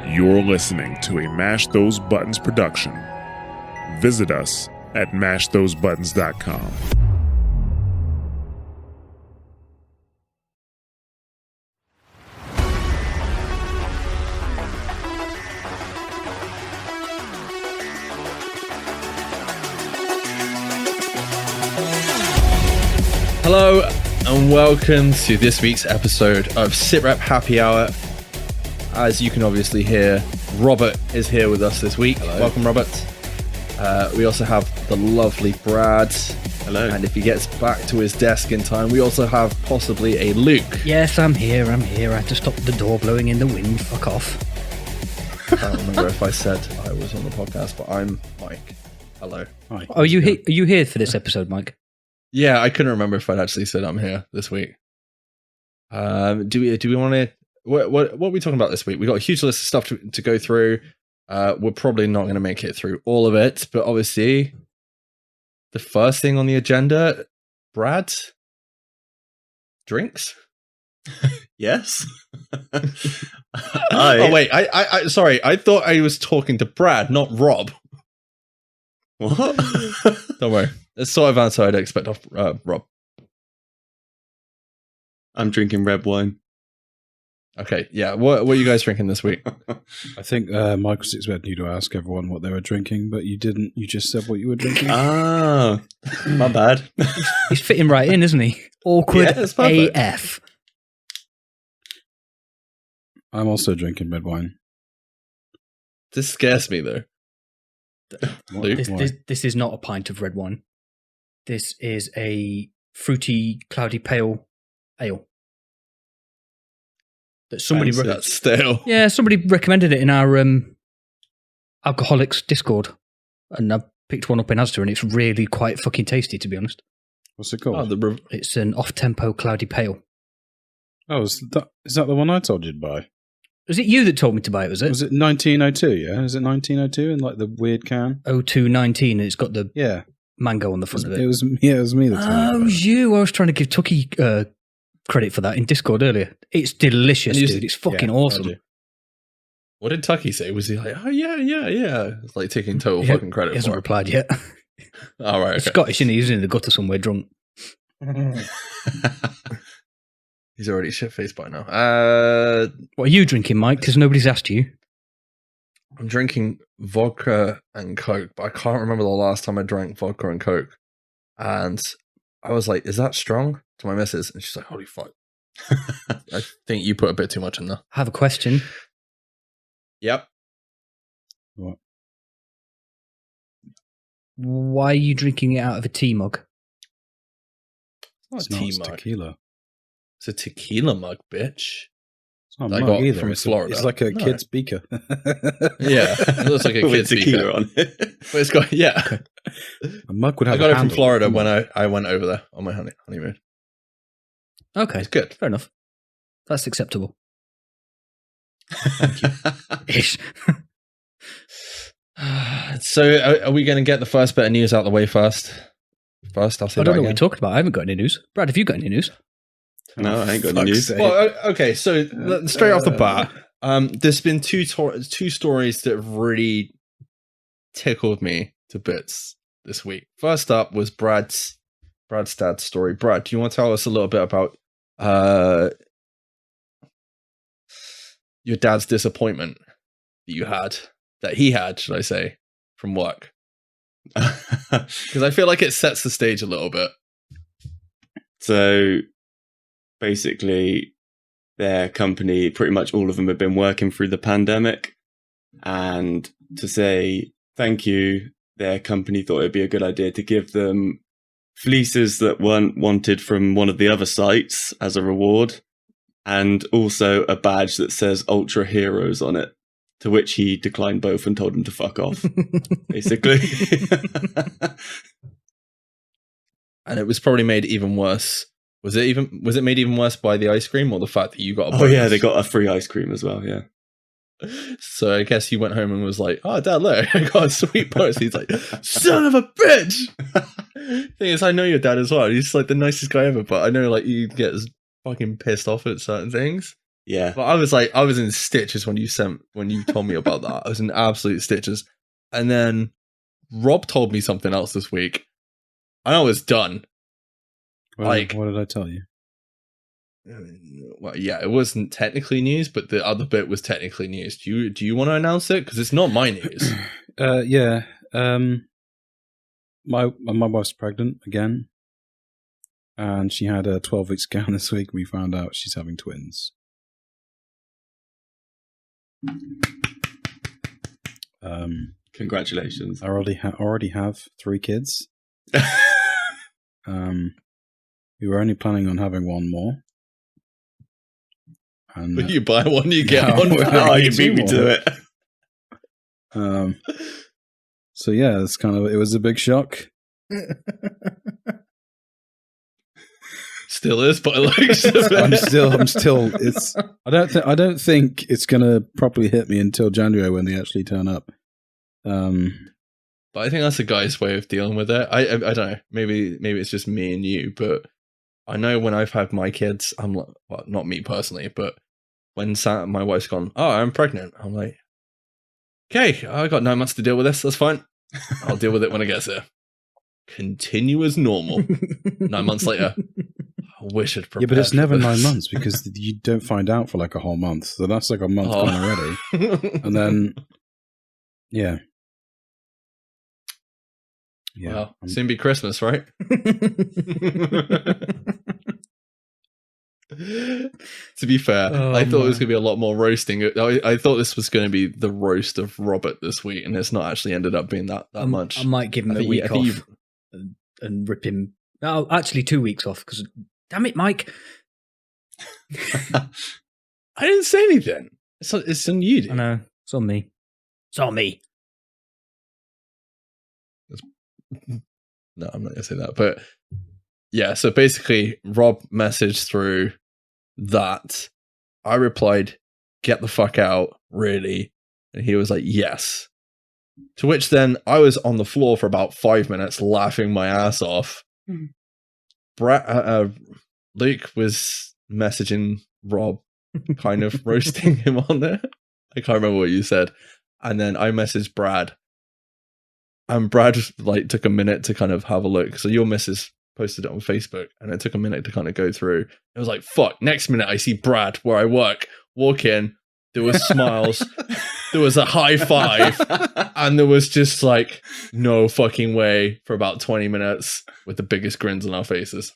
You're listening to a Mash Those Buttons production. Visit us at mashthosebuttons.com. Hello and welcome to this week's episode of SITREP Happy Hour. As you can obviously hear, Robert is here with us this week. Hello. Welcome, Robert. We also have the lovely Brad. Hello. And if he gets back to his desk in time, we also have possibly a Luke. Yes, I'm here. I had to stop the door blowing in the wind. Fuck off. I can't remember if I said I was on the podcast, but I'm Mike. Hello. Hi. Are you here for this episode, Mike? Yeah, I couldn't remember if I'd actually said I'm here this week. Do we want to... What are we talking about this week? We got a huge list of stuff to go through. We're probably not going to make it through all of it, but obviously, the first thing on the agenda, Brad, drinks. Yes. Oh wait, I sorry, I thought I was talking to Brad, not Rob. What? Don't worry, it's sort of answer I'd expect off Rob. I'm drinking red wine. Okay, yeah. What are you guys drinking this week? I think Mike was expecting you to ask everyone what they were drinking, but you didn't. You just said what you were drinking. Ah, my bad. He's fitting right in, isn't he? Awkward Yeah, it's perfect. AF. I'm also drinking red wine. This scares me though. Luke? This is not a pint of red wine. This is a fruity, cloudy, pale ale. That somebody That's stale. somebody recommended it in our alcoholics Discord, and I picked one up in Asda, and it's really quite fucking tasty, to be honest. What's it called? It's an off-tempo cloudy pale. Oh, is that the one I told you to buy? Was it you that told me to buy it? Was it? Was it 1902? Yeah, is it 1902 in like the weird can? 0219, and it's got the Yeah, mango on the front of it. it was me that told me. Oh, it was you. I was trying to give Tucky credit for that in Discord earlier. It's delicious, dude. It's fucking awesome. What did Tucky say? Was he like, oh yeah? It's like taking total fucking credit He hasn't for it. replied yet. All right. He's Okay. Scottish, and he's in the gutter somewhere drunk. He's already shit-faced by now. What are you drinking, Mike? Because nobody's asked you. I'm drinking vodka and Coke, but I can't remember the last time I drank vodka and Coke. And I was like, is that strong? To my missus. And she's like, holy fuck. I think you put a bit too much in there. I have a question. Yep. What? Why are you drinking it out of a tea mug? It's It's not. tea It's mug. tequila. It's a tequila mug, bitch. It's not I a got mug either. from It's Florida. It's like a No. kid's beaker. Yeah. It looks like a With kid's tequila beaker. on it. But it's got, yeah. A mug would have. I got a it from handle. Florida when I went over there on my honeymoon. Okay, It's good. fair enough. That's acceptable. Thank you. Ish. So, are we going to get the first bit of news out the way first? I'll say I that don't know what again. you're talking about. I haven't got any news. Brad, have you got any news? No, I ain't got Fuck's any news. sake. Well, okay, so straight off the bat, there's been two stories that have really tickled me to bits this week. First up was Brad's dad's story. Brad, do you want to tell us a little bit about your dad's disappointment that he had, should I say, from work? Because I feel like it sets the stage a little bit. So basically, their company, pretty much all of them have been working through the pandemic. And to say thank you, their company thought it'd be a good idea to give them fleeces that weren't wanted from one of the other sites as a reward, and also a badge that says Ultra Heroes on it. To which he declined both and told them to fuck off, basically. And it was probably made even worse. Was it made even worse by the ice cream or the fact that you got a Oh bonus? yeah, they got a free ice cream as well, yeah. So I guess he went home and was like, oh, Dad, look, I got a sweet bonus. He's like, son of a bitch! Thing is, I know your dad as well. He's like the nicest guy ever, but I know like you get fucking pissed off at certain things. Yeah. But I was in stitches when you told me about that. I was in absolute stitches. And then Rob told me something else this week. And I was done. Well, Like- what did I tell you? Well, yeah, it wasn't technically news, but the other bit was technically news. Do you want to announce it? Because it's not my news. Yeah. My wife's pregnant again, and she had a 12-week scan this week. We found out she's having twins. Congratulations. I already have 3 kids. We were only planning on having one more. And But you buy one, you get Yeah, one. well, Oh, you beat me to it. so yeah, it's it was a big shock. Still is, but I like I'm still. I don't think it's gonna properly hit me until January when they actually turn up. But I think that's a guy's way of dealing with it. I don't know. Maybe it's just me and you, but I know when I've had my kids, I'm like, well, not me personally, but when my wife's gone, oh, I'm pregnant. I'm like, okay, I got 9 months to deal with this. That's fine. I'll deal with it when it gets here. Continue as normal. 9 months later, I wish I'd prepared. Yeah, but it's never for 9 this. months because you don't find out for like a whole month. So that's like a month Oh. gone already. And then, yeah. Yeah. Well, soon be Christmas, right? To be fair, Oh, I thought it was man. going to be a lot more roasting. I thought this was going to be the roast of Robert this week, and it's not actually ended up being that much. I might give him I a think week I think off and rip him. Oh, actually, 2 weeks off because, damn it, Mike. I didn't say anything. It's on you, dude. I know it's on me. It's on me. No, I'm not going to say that. But yeah, so basically, Rob messaged through that. I replied, "Get the fuck out, really?" And he was like, "Yes." To which then I was on the floor for about 5 minutes laughing my ass off. Mhm. Luke was messaging Rob, kind of roasting him on there. I can't remember what you said. And then I messaged Brad. And Brad like took a minute to kind of have a look. So your missus posted it on Facebook, and it took a minute to kind of go through. It was like, fuck, next minute I see Brad where I work, walk in, there was smiles, there was a high five, and there was just like no fucking way for about 20 minutes with the biggest grins on our faces.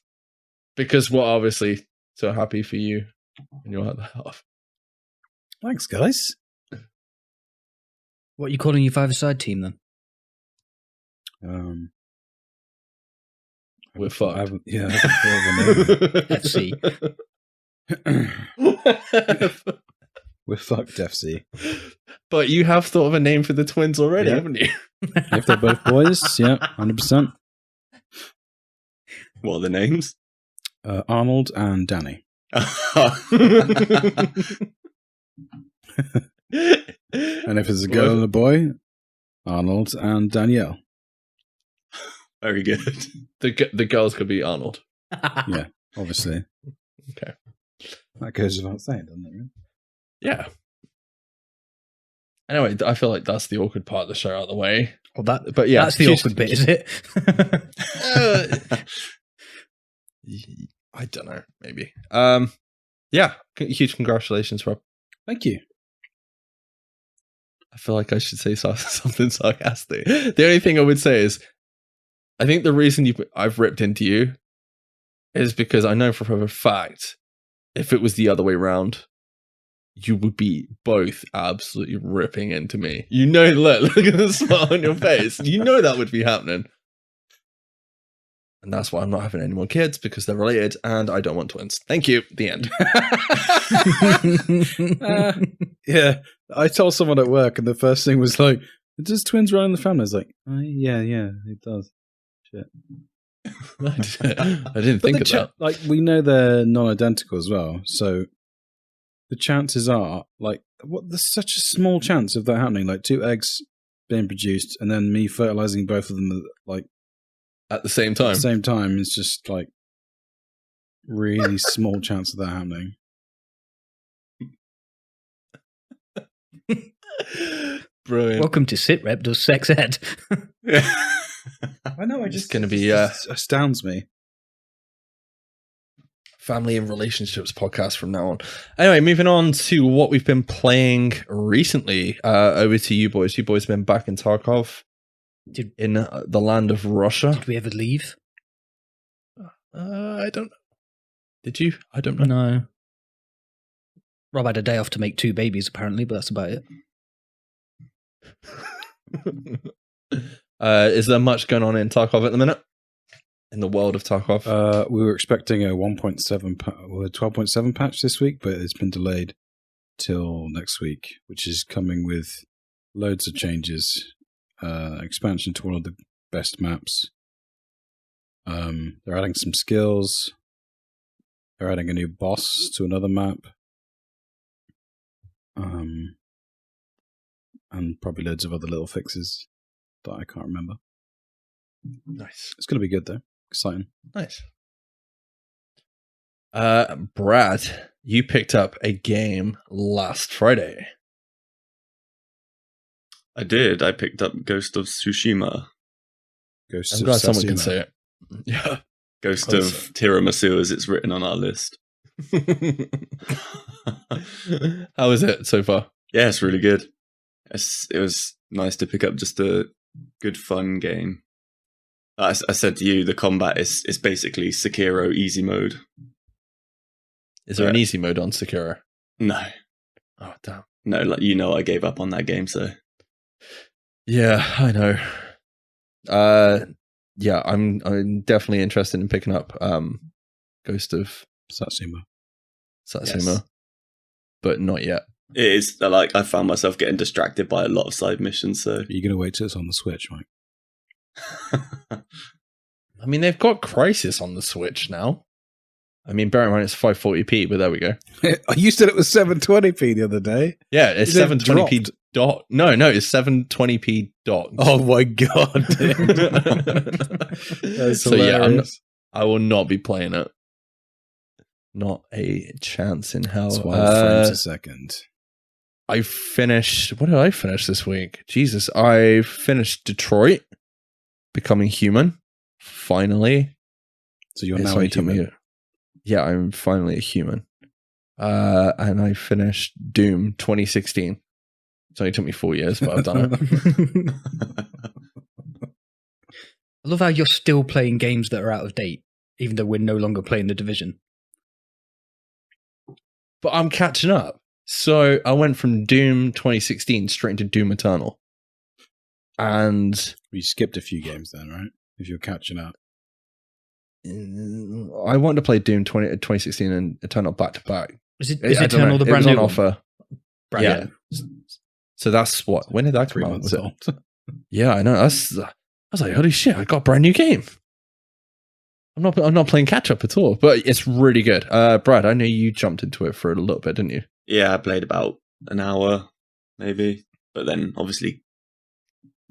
Because we're obviously so happy for you and your other half. Thanks, guys. What are you calling your five-a-side team then? We're I fucked. haven't- yeah, I haven't thought of a name. FC. We're fucked, FC. But you have thought of a name for the twins already, Yeah. haven't you? If they're both boys, yeah, 100%. What are the names? Arnold and Danny. And if it's a girl and a boy, Arnold and Danielle. Very good. The girls could be Arnold. Yeah, obviously. Okay. That goes without saying, doesn't it? Really? Yeah. Anyway, I feel like that's the awkward part of the show out of the way. Well, that, But yeah, that's the awkward bit, is it? I don't know, maybe. Yeah, huge congratulations, Rob. Thank you. I feel like I should say something sarcastic. The only thing I would say is, I think the reason I've ripped into you is because I know for a fact, if it was the other way around, you would be both absolutely ripping into me. You know, look at the smile on your face. You know that would be happening. And that's why I'm not having any more kids, because they're related and I don't want twins. Thank you. The end. Yeah, I told someone at work, and the first thing was like, "Does twins run in the family?" I was like, yeah, it does. Shit. I didn't But think the of that. like, we know they're non-identical as well, so the chances are, like, there's such a small chance of that happening. Like 2 eggs being produced, and then me fertilizing both of them, like At the same at time. the same time, is just like really small chance of that happening. Brilliant. Welcome to SITREP does sex ed. I know. It's going to be astounds me. family and relationships podcast from now on. Anyway, moving on to what we've been playing recently. Over to you boys. You boys been back in Tarkov, in the land of Russia. Did we ever leave? I don't know. Did you? I don't know. No. Rob had a day off to make 2 babies, apparently, but that's about it. Is there much going on in Tarkov at the minute? In the world of Tarkov? We were expecting a 12.7 patch this week, but it's been delayed till next week, which is coming with loads of changes. Expansion to one of the best maps. They're adding some skills. They're adding a new boss to another map. And probably loads of other little fixes that I can't remember. Nice. It's going to be good, though. Exciting. Nice. Brad, you picked up a game last Friday. I did. I picked up Ghost of Tsushima. Ghost I'm of glad someone can Tsushima. say it. Yeah. Ghost Close. of Tiramisu, as it's written on our list. How is it so far? Yeah, it's really good. It was nice to pick up just a good, fun game. I said to you, the combat is basically Sekiro easy mode. Is there an easy mode on Sekiro? No. Oh, damn. No, like I gave up on that game, so... Yeah, I know. Yeah, I'm definitely interested in picking up Ghost of Tsushima. Satsuma, but not yet. It is, like, I found myself getting distracted by a lot of side missions, so... Are you going to wait till it's on the Switch, Mike? I mean, they've got Crysis on the Switch now. I mean, bear in mind it's 540p, but there we go. You said it was 720p the other day. Yeah, it's Is it 720p dot. No, it's 720p dot. Oh my god! That's So yeah, hilarious. I will not be playing it. Not a chance in hell. That's 12 frames a second. I finished. What did I finish this week? Jesus, I finished Detroit, Becoming Human. Finally, So you're It's now a only took me- human. yeah, I'm finally a human. And I finished Doom 2016. It only took me 4 years, but I've done it. I love how you're still playing games that are out of date, even though we're no longer playing The Division. But I'm catching up. So I went from Doom 2016 straight into Doom Eternal. And You skipped a few games then, right? If you're catching up. I wanted to play Doom 2016 and Eternal back to back. Is I don't Eternal know. the It brand was new on one? offer. Brand Yeah. new. So that's what. When did that 3 come out? months Was it? old. Yeah, I know. I was like, holy shit! I got a brand new game. I'm not playing catch up at all, but it's really good. Brad, I know you jumped into it for a little bit, didn't you? Yeah, I played about an hour, maybe. But then, obviously,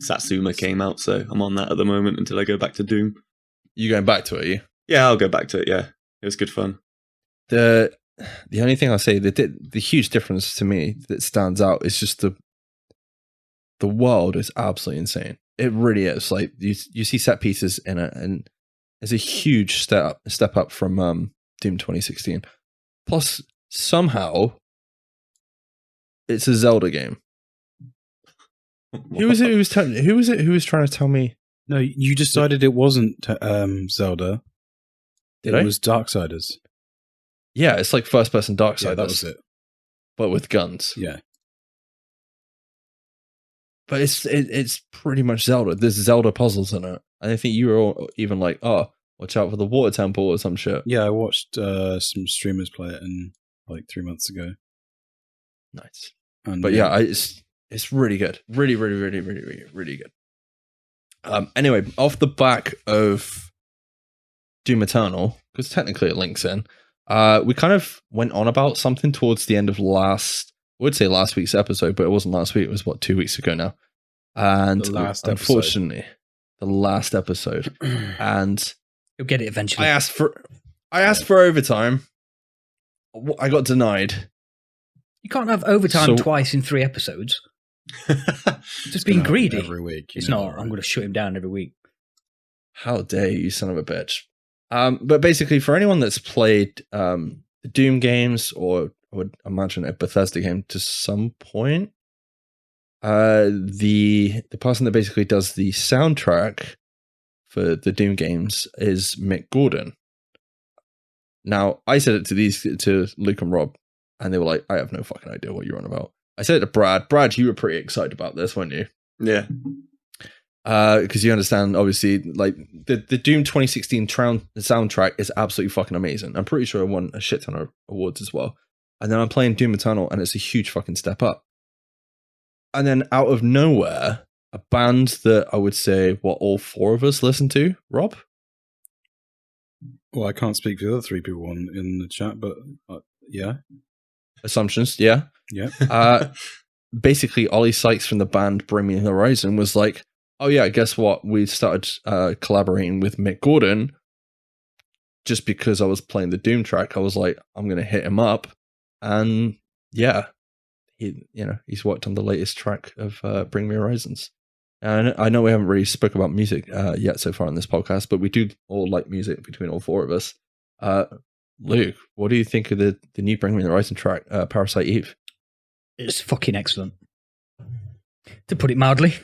Satsuma came out, so I'm on that at the moment until I go back to Doom. You going back to it? Are you? Yeah, I'll go back to it, yeah. It was good fun. The only thing I'll say, the huge difference to me that stands out is just the world is absolutely insane. It really is. Like you see set pieces in it, and it's a huge step up from Doom 2016. Plus, somehow, it's a Zelda game. Who was it? Who was trying to tell me? No, you decided it wasn't Zelda. Did it I? was Darksiders. Yeah, it's like first person Darksiders. Yeah, that was it. But with guns. Yeah. But it's pretty much Zelda. There's Zelda puzzles in it. And I think you were all even like, oh, watch out for the water temple or some shit. Yeah, I watched some streamers play it like 3 months ago. Nice. And But yeah, it's really good. Really, really, really, really, really, really good. Anyway, off the back of Doom Eternal, because technically it links in, we kind of went on about something towards the end of last week's episode, but it wasn't last week. It was 2 weeks ago now. And The last unfortunately, the last episode. And You'll get it eventually. I asked for overtime. I got denied. You can't have overtime So- twice in 3 episodes. Just It's being gonna happen greedy. every week. It's not. I'm going to shut him down every week. How dare you, son of a bitch. But basically, for anyone that's played the Doom games, or I would imagine a Bethesda game to some point, the person that basically does the soundtrack for the Doom games is Mick Gordon. Now, I said it to Luke and Rob, and they were like, I have no fucking idea what you're on about. I said it to Brad. Brad, you were pretty excited about this, weren't you? Yeah. Because you understand, obviously, like the Doom 2016 soundtrack is absolutely fucking amazing. I'm pretty sure it won a shit ton of awards as well. And then I'm playing Doom Eternal, and it's a huge fucking step up. And then out of nowhere, a band that I would say what all 4 of us listen to, Rob? Well, I can't speak for the other 3 people in the chat, but yeah. Assumptions, yeah. Yeah. Basically, Ollie Sykes from the band Bring Me the Horizon was like, oh yeah, guess what? We started collaborating with Mick Gordon just because I was playing the Doom track. I was like, I'm going to hit him up. And yeah, he's worked on the latest track of Bring Me Horizons. And I know we haven't really spoke about music yet so far on this podcast, but we do all like music between all 4 of us. Luke, what do you think of the new Bring Me the Horizon track, Parasite Eve? It's fucking excellent. To put it mildly,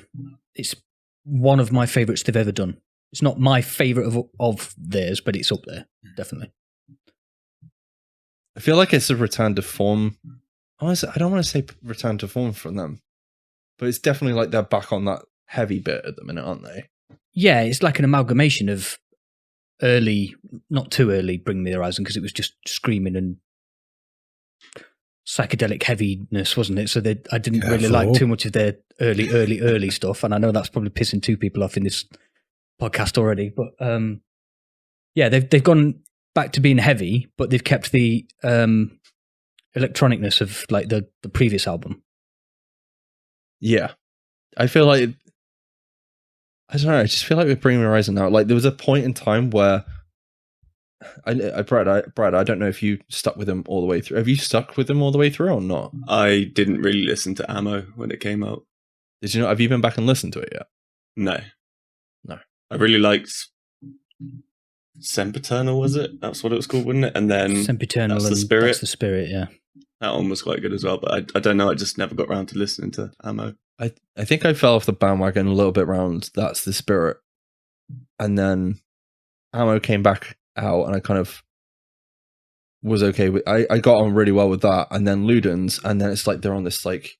it's one of my favourites they've ever done. It's not my favourite of theirs, but it's up there, definitely. I feel like it's a return to form. I don't want to say return to form from them, but it's definitely like they're back on that heavy bit at the minute, aren't they? Yeah, it's like an amalgamation of early, not too early Bring Me the Horizon, because it was just screaming and psychedelic heaviness, wasn't it? So I didn't really like too much of their early stuff, and I know that's probably pissing 2 people off in this podcast already, but yeah, they've gone back to being heavy, but they've kept the electronicness of like the previous album. Yeah, I feel like I don't know. I just feel like with Bring Me Horizon now, like there was a point in time where Brad, I don't know if you stuck with them all the way through. Have you stuck with them all the way through or not? I didn't really listen to Ammo when it came out. Did you know? Have you been back and listened to it yet? No. No. I really liked Sempiternal, was it? That's what it was called, wasn't it? And then Sempiternal, That's the Spirit. That's the Spirit, yeah. That one was quite good as well, but I don't know. I just never got around to listening to Ammo. I think I fell off the bandwagon a little bit around That's the Spirit, and then Ammo came back out, and I kind of was okay with. I got on really well with that, and then Ludens, and then it's like they're on this like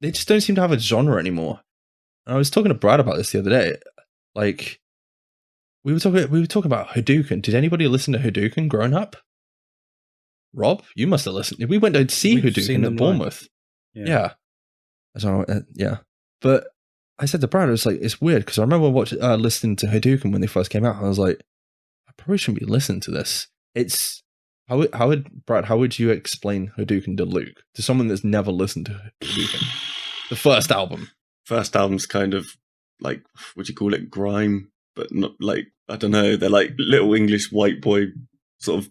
they just don't seem to have a genre anymore. And I was talking to Brad about this the other day. Like we were talking about Hadouken. Did anybody listen to Hadouken growing up? Rob, you must have listened. We went to see We've seen Hadouken them at Bournemouth. live. Yeah. I don't know. Yeah. But I said to Brad, I was like, it's weird because I remember listening to Hadouken when they first came out. And I was like, I probably shouldn't be listening to this. It's how would you explain Hadouken to Luke, to someone that's never listened to Hadouken? The first album. First album's kind of like, would you call it grime? But not like, I don't know. They're like little English white boy sort of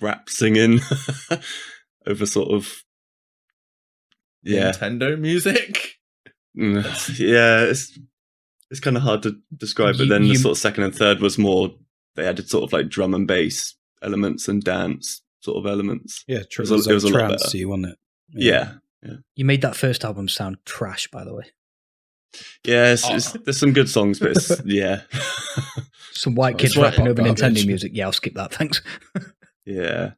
rap singing over sort of Nintendo music. Yeah, it's kind of hard to describe. But then the sort of second and third was more. They added sort of like drum and bass elements and dance sort of elements. Yeah, it was a lot better. trancey, wasn't it? Yeah. You made that first album sound trash, by the way. Yeah, there's some good songs, but it's, yeah. Some white kids It's right rapping over garbage. Nintendo music. Yeah, I'll skip that, thanks. Yeah.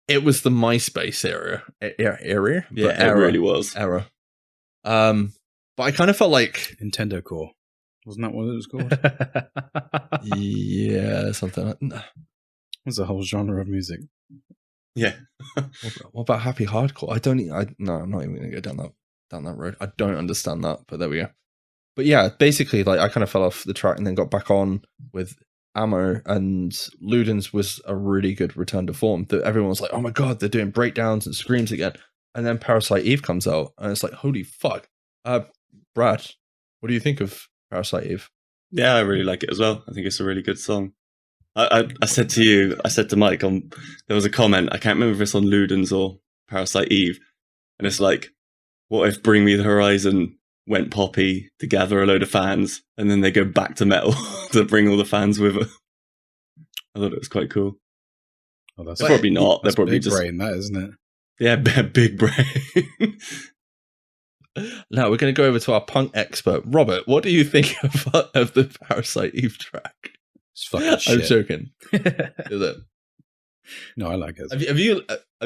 It was the MySpace era. Yeah, Era. it really was. Era. But I kind of felt like Nintendo Core. Wasn't that what it was called? yeah, something like There's a whole genre of music. Yeah. what about happy hardcore? No, I'm not even going to go down that road. I don't understand that, but there we go. But yeah, basically, like I kind of fell off the track and then got back on with Ammo, and Ludens was a really good return to form. That everyone was like, "Oh my god, they're doing breakdowns and screams again." And then Parasite Eve comes out, and it's like, "Holy fuck!" Brad, what do you think of Parasite Eve? Yeah, I really like it as well. I think it's a really good song. I said to Mike, there was a comment, I can't remember if it's on Ludens or Parasite Eve, and it's like, what if Bring Me the Horizon went poppy to gather a load of fans, and then they go back to metal to bring all the fans with her? I thought it was quite cool. Oh, that's They're probably not. They're probably big just brain, that isn't it? yeah, big brain. Now we're going to go over to our punk expert, Robert. What do you think of the Parasite Eve track? It's fucking shit. I'm joking. Is it? No, I like it. Have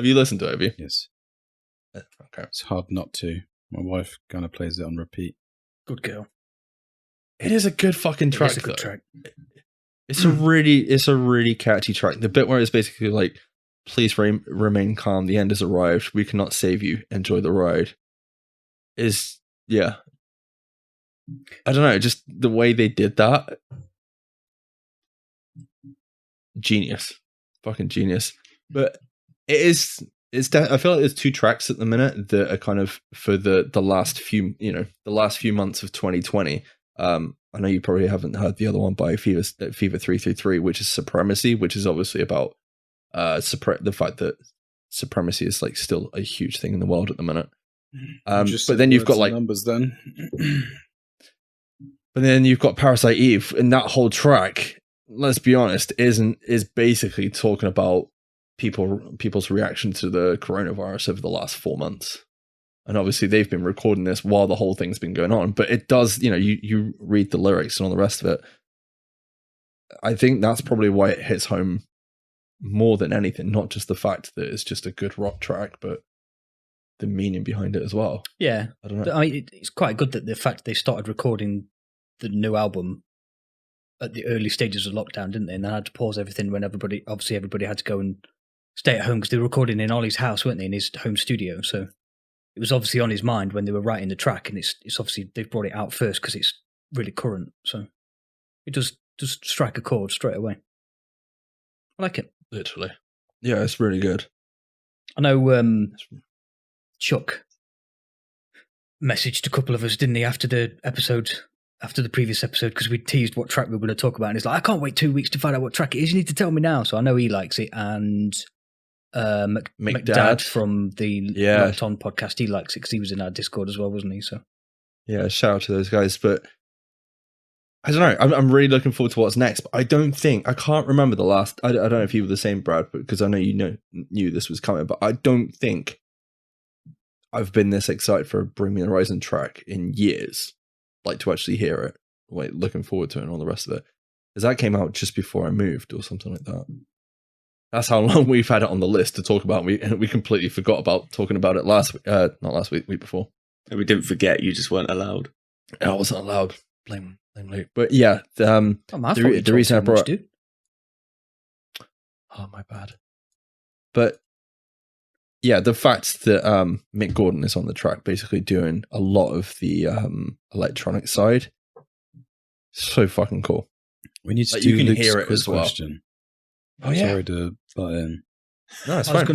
you listened to it? Have you? Yes. Okay. It's hard not to. My wife kind of plays it on repeat. Good girl. It is a good fucking track. It's a good though. track. It's a really catchy track. The bit where it's basically like, "Please remain calm. The end has arrived. We cannot save you. Enjoy the ride." Is I don't know. Just the way they did that, genius, fucking genius. But it is. I feel like there's two tracks at the minute that are kind of for the last few months of 2020. I know you probably haven't heard the other one by Fever 333, which is Supremacy, which is obviously about the fact that supremacy is like still a huge thing in the world at the minute. But then you've got like numbers then. But then you've got Parasite Eve, and that whole track, let's be honest, is basically talking about people's reaction to the coronavirus over the last 4 months. And obviously they've been recording this while the whole thing's been going on. But it does, you read the lyrics and all the rest of it. I think that's probably why it hits home more than anything, not just the fact that it's just a good rock track, but the meaning behind it as well. Yeah. I don't know. I mean, it's quite good that the fact they started recording the new album at the early stages of lockdown, didn't they? And they had to pause everything when everybody had to go and stay at home because they were recording in Ollie's house, weren't they, in his home studio. So it was obviously on his mind when they were writing the track, and it's obviously they've brought it out first because it's really current. So it does strike a chord straight away. I like it. Literally. Yeah, it's really good. I know Chuck messaged a couple of us, didn't he, after the previous episode, because we teased what track we were going to talk about, and he's like, I can't wait 2 weeks to find out what track it is. You need to tell me now. So I know he likes it, and McDad from the Locked On podcast, he likes it because he was in our Discord as well, wasn't he? So yeah, shout out to those guys. But I don't know. I'm really looking forward to what's next. But I can't remember the last. I don't know if you were the same, Brad, because I know knew this was coming. But I don't think I've been this excited for a Bring Me the Horizon track in years. Like to actually hear it, looking forward to it and all the rest of it. Because that came out just before I moved or something like that. That's how long we've had it on the list to talk about. We completely forgot about talking about it week before. And we didn't forget, you just weren't allowed. I wasn't allowed. Blame Luke. But yeah, the reason I brought it. Oh, my bad. But yeah, the fact that Mick Gordon is on the track, basically doing a lot of the electronic side, so fucking cool. We need to like, do you can Luke's hear it quiz as well. question. Oh yeah. Sorry to butt in. No, it's I fine. was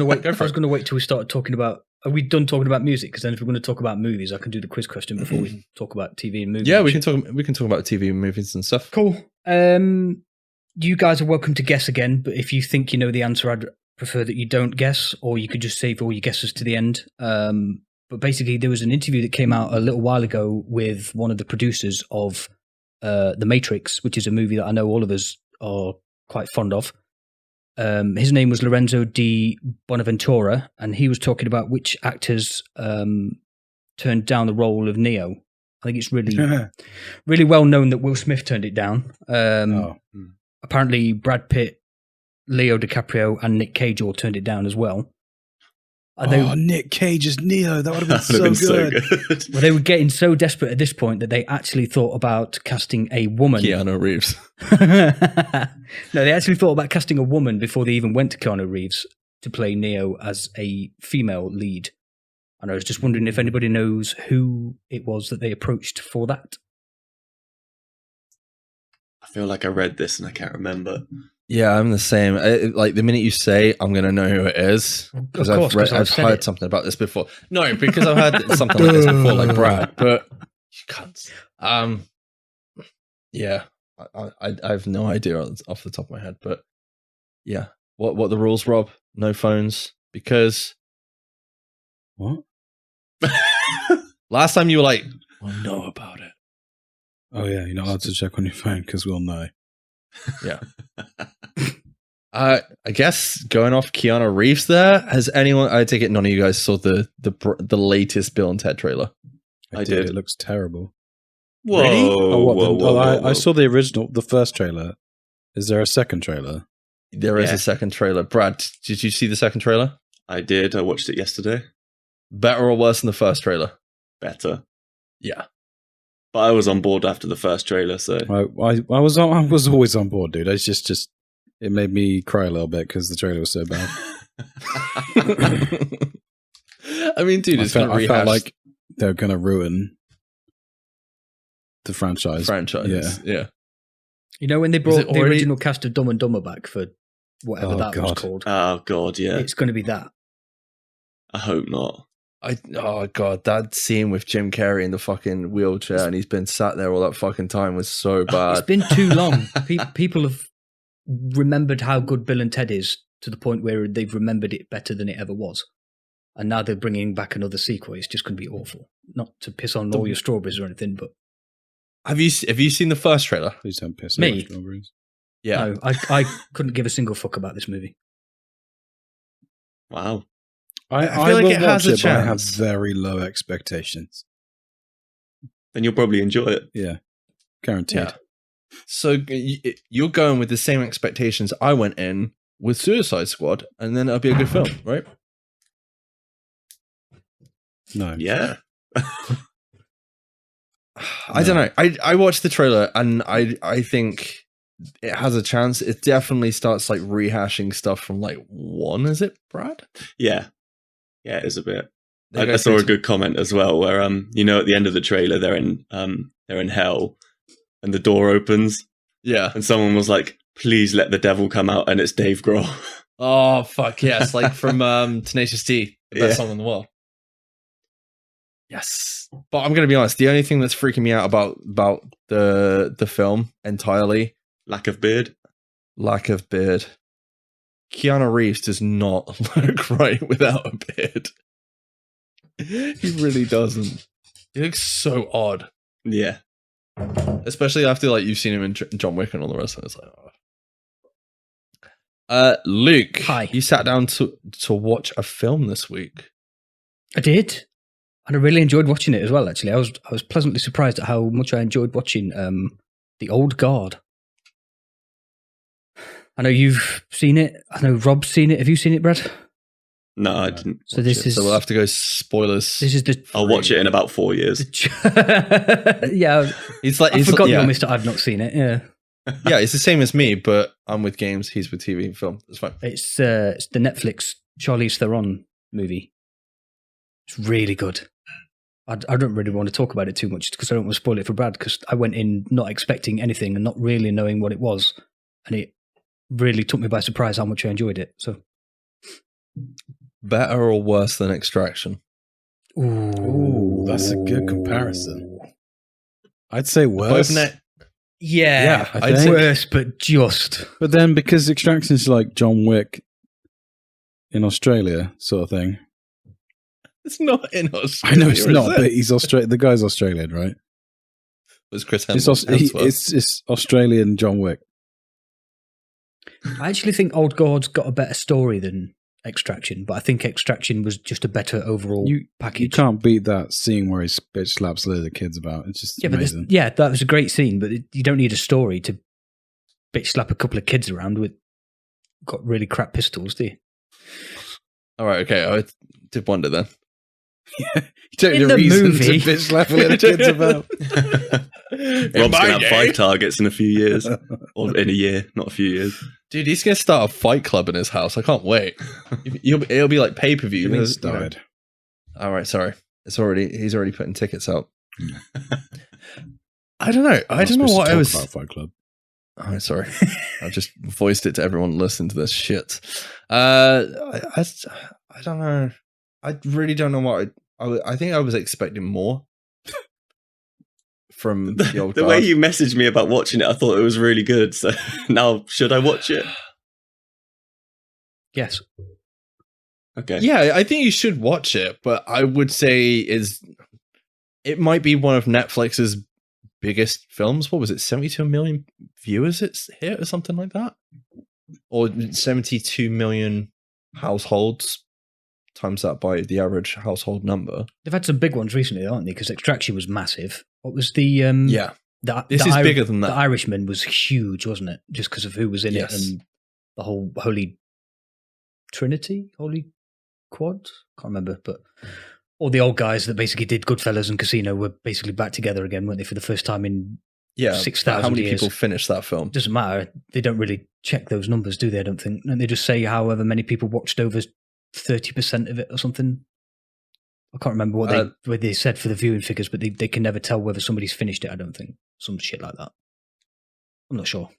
going to wait till we started talking about. Are we done talking about music? Because then, if we're going to talk about movies, I can do the quiz question before we talk about TV and movies. Yeah, we can talk about TV and movies and stuff. Cool. You guys are welcome to guess again, but if you think you know the answer, I'd prefer that you don't guess, or you could just save all your guesses to the end. But basically, there was an interview that came out a little while ago with one of the producers of The Matrix, which is a movie that I know all of us are quite fond of. His name was Lorenzo di Bonaventura, and he was talking about which actors turned down the role of Neo. I think it's really well known that Will Smith turned it down. Apparently, Brad Pitt, Leo DiCaprio, and Nick Cage all turned it down as well. Nick Cage as Neo. That would have been so good. Well, they were getting so desperate at this point that they actually thought about casting a woman. Keanu Reeves. No, they actually thought about casting a woman before they even went to Keanu Reeves to play Neo as a female lead. And I was just wondering if anybody knows who it was that they approached for that. I feel like I read this and I can't remember. Yeah, I'm the same. Like the minute you say, I'm going to know who it is because I've heard something about this before. No, because I've heard something like this before, like Brad. But you can't. Yeah, I have no idea off the top of my head. But yeah, what are the rules, Rob? No phones because What? Last time you were like, we'll know about it. Oh yeah, you're not allowed to check on your phone because we'll know. Yeah. I guess going off Keanu Reeves there, has anyone, I take it none of you guys saw the latest Bill and Ted trailer? I did. It looks terrible. Whoa, Really? I saw the original, the first trailer. Is there a second trailer? There is Yeah. a second trailer. Brad, did you see the second trailer? I did. I watched it yesterday. Better or worse than the first trailer? Better. Yeah. But I was on board after the first trailer, so I was always on board, dude. It's just it made me cry a little bit because the trailer was so bad. I mean, dude, it's going to I rehash felt like they're going to ruin the franchise. Yeah. You know when they Is brought it the already- original cast of Dumb and Dumber back for whatever Oh, that was God. called? oh god, yeah. It's going to be that. I hope not. Oh god, that scene with Jim Carrey in the fucking wheelchair and he's been sat there all that fucking time was so It's bad. been too long. People have remembered how good Bill and Ted is to the point where they've remembered it better than it ever was. And now they're bringing back another sequel. It's just going to be awful. Not to piss on all your strawberries or anything, but Have you seen the first trailer? Please don't piss Me? on my strawberries. Yeah. no, I couldn't give a single fuck about this movie. Wow. I I feel like will it has watch a but I have chance. very low expectations. Then you'll probably enjoy it. Yeah, guaranteed. Yeah. So you're going with the same expectations I went in with Suicide Squad, and then it'll be a good film, right? No. Yeah. I don't know. I watched the trailer and I think it has a chance. It definitely starts like rehashing stuff from like 1, is it, Brad? Yeah. Yeah, it is a bit. They I go saw a through- good comment as well where at the end of the trailer they're in hell and the door opens Yeah. and someone was like, please let the devil come out, and it's Dave Grohl. Oh fuck yes, like from Tenacious D, the best Yeah. song in the world. Yes, but I'm gonna be honest. The only thing that's freaking me out about the film entirely, Lack of beard. lack of beard. Keanu Reeves does not look right without a beard. He really doesn't. He looks so odd, Yeah. especially after like you've seen him in John Wick and all the rest of it. It's like, Luke, Hi. you sat down to watch a film this week. I did. And I really enjoyed watching it as well, actually. I was pleasantly surprised at how much I enjoyed watching The Old Guard. I know you've seen it. I know Rob's seen it. Have you seen it, Brad? No, I didn't. So this is So we'll have to go spoilers. this is the I'll watch it in about 4 years. yeah. It's like I forgot you yeah. almost I've not seen it. Yeah. Yeah, it's the same as me, but I'm with games, he's with TV and film. It's fine. It's the Netflix Charlize Theron movie. It's really good. I don't really want to talk about it too much because I don't want to spoil it for Brad, because I went in not expecting anything and not really knowing what it was, and it really took me by surprise how much I enjoyed it. So, Better or worse than Extraction? Ooh, that's a good comparison. I'd say worse. Both net. yeah, I I'd think. say- worse, but just But then because Extraction's like John Wick in Australia sort of thing. It's not in Australia. I know it's is not, it? but he's Australian. The guy's Australian, right? It's Chris It's, Hemsworth. it's Australian John Wick. I actually think Old Guard's got a better story than Extraction, but I think Extraction was just a better overall package. You can't beat that scene where he bitch slaps the kids about. It's just Yeah, but amazing. that was a great scene, but you don't need a story to bitch slap a couple of kids around with got really crap pistols, do you? All right, okay. I did wonder then. You don't need In a the reason movie. to bitch slap little kids about. Rob's going to have 5 targets in a few years. Or in a year, not a few years. Dude, he's going to start a fight club in his house. I can't wait. It'll be like pay-per-view. You mean There's, you know- started. All right, sorry. He's already putting tickets out. I don't know. I don't know what I was. About Fight Club. Oh, sorry. I just voiced it to everyone listening to this shit. I don't know. I really don't know what I think I was expecting more from the old The guard. way you messaged me about watching it, I thought it was really good. So now, should I watch it? Yes. Okay. Yeah, I think you should watch it, but I would say it might be one of Netflix's biggest films. What was it? 72 million viewers it's hit or something like that? Or 72 million households times that by the average household number. They've had some big ones recently, aren't they? Because Extraction was massive. What was the Yeah. This is bigger than that. The Irishman was huge, wasn't it? Just because of who was in it Yes. and the whole Holy Trinity, Holy Quad. Can't remember, but all the old guys that basically did Goodfellas and Casino were basically back together again, weren't they? For the first time in 6,000 How many years. people finished that film? Doesn't matter. They don't really check those numbers, do they? I don't think. And they just say however many people watched over 30% of it or something. I can't remember what they said for the viewing figures, but they can never tell whether somebody's finished it, I don't think. Some shit like that. I'm not sure.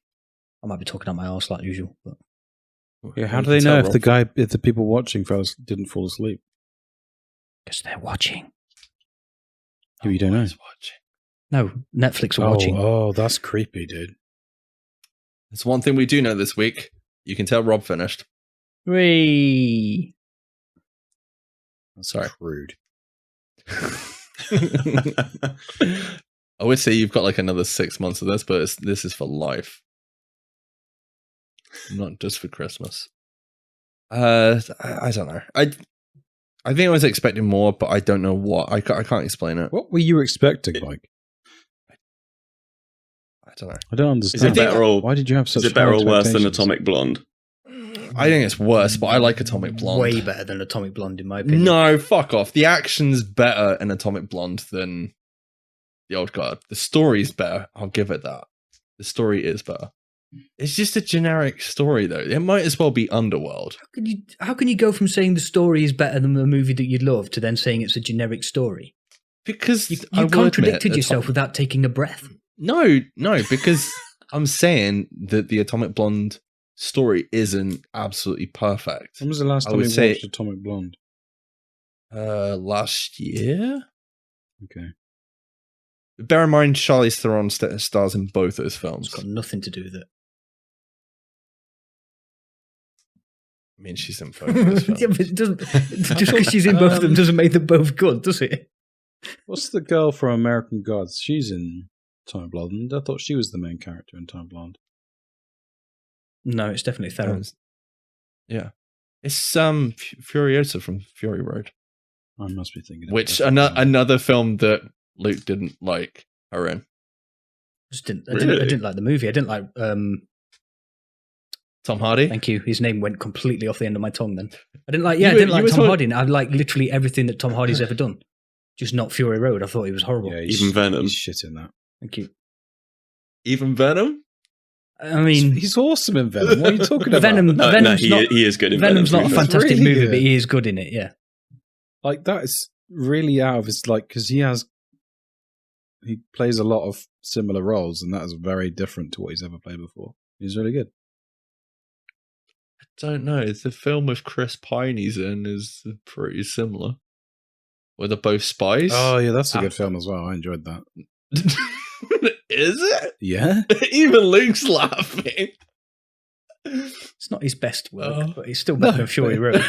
I might be talking out my arse like usual. But. Yeah, how do they know if the people watching didn't fall asleep? Because they're watching. You don't know. Watching. No, Netflix are watching. Oh, that's creepy, dude. It's one thing we do know this week. You can tell Rob finished. Whee! Sorry. Rude. I would say you've got like another 6 months of this, but this is for life. Not just for Christmas. I don't know. I think I was expecting more, but I don't know what. I can't explain it. What were you expecting, Mike? I don't know. I don't understand. Is it better or Why did you have such? Is it better high or worse than expectations? Atomic Blonde? I think it's worse, but I like Atomic Blonde. Way better than Atomic Blonde, in my opinion. No, fuck off. The action's better in Atomic Blonde than the old guard. The story's better. I'll give it that. The story is better. It's just a generic story, though. It might as well be Underworld. How can you go from saying the story is better than the movie that you love to then saying it's a generic story? Because You I will contradicted admit, yourself without taking a breath. No, because I'm saying that the Atomic Blonde story isn't absolutely perfect. When was the last I time would you say- watched Atomic Blonde? Last year? Okay. Bear in mind, Charlize Theron stars in both those films. It's got nothing to do with it. I mean, she's in both those films. Yeah, but it doesn't, just because she's in both of them doesn't make them both good, does it? What's the girl from American Gods? She's in Atomic Blonde. I thought she was the main character in Atomic Blonde. No, it's definitely Theron. Yeah. It's Furiosa from Fury Road. I must be thinking. of Which a different one. another film that Luke didn't like her in. I didn't like the movie. I didn't like. Tom Hardy. Thank you. His name went completely off the end of my tongue. Then I didn't like. You Yeah, I were- didn't you like were Tom talking- Hardy. I like literally everything that Tom Hardy's ever done. Just not Fury Road. I thought he was horrible. Yeah, Even Venom. He's shit in that. Thank you. Even Venom. I mean, He's awesome in Venom. What are you talking about? Venom. No, Venom's he, not. he is good in Venom's Venom. not a to be fair. fantastic really movie, good. but he is good in it. Yeah. Like that is really out of his because he plays a lot of similar roles, and that is very different to what he's ever played before. He's really good. I don't know. It's a film with Chris Pine he's in is pretty similar. Where they're both spies. Oh yeah, that's a good film as well. I enjoyed that. Is it? Yeah. Even Luke's laughing. It's not his best work, Oh. but he's still better than Fury Road.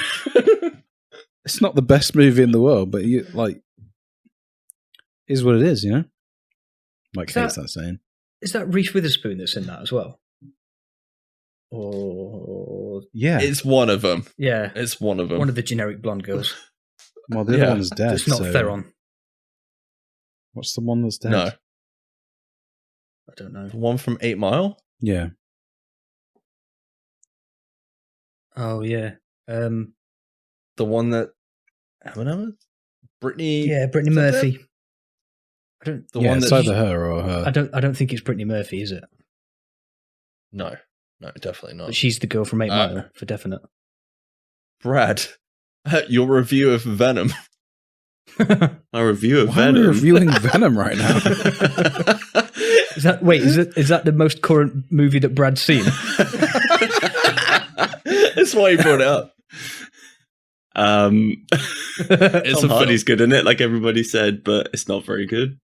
It's not the best movie in the world, but you is what it is, you know. Mike Is hates that- that saying. Is that Reese Witherspoon that's in that as well? Or Yeah. It's one of them. yeah, It's one of them. one of the generic blonde girls. Well, the other Yeah. one is dead. It's not so Theron. What's the one that's dead? No. I don't know. The one from 8 Mile? Yeah. Oh yeah, The one that Eminem? Brittany? yeah, Brittany something? Murphy. I don't. The yeah, one it's that either her or her. I don't think it's Brittany Murphy, is it? No, definitely not. But she's the girl from 8 Uh, Mile for definite. Brad, your review of Venom. A review of Why are we Venom. reviewing Venom right now? Is that the most current movie that Brad's seen? That's why he brought it up. It's Tom Hardy's good in it, like everybody said, but it's not very good.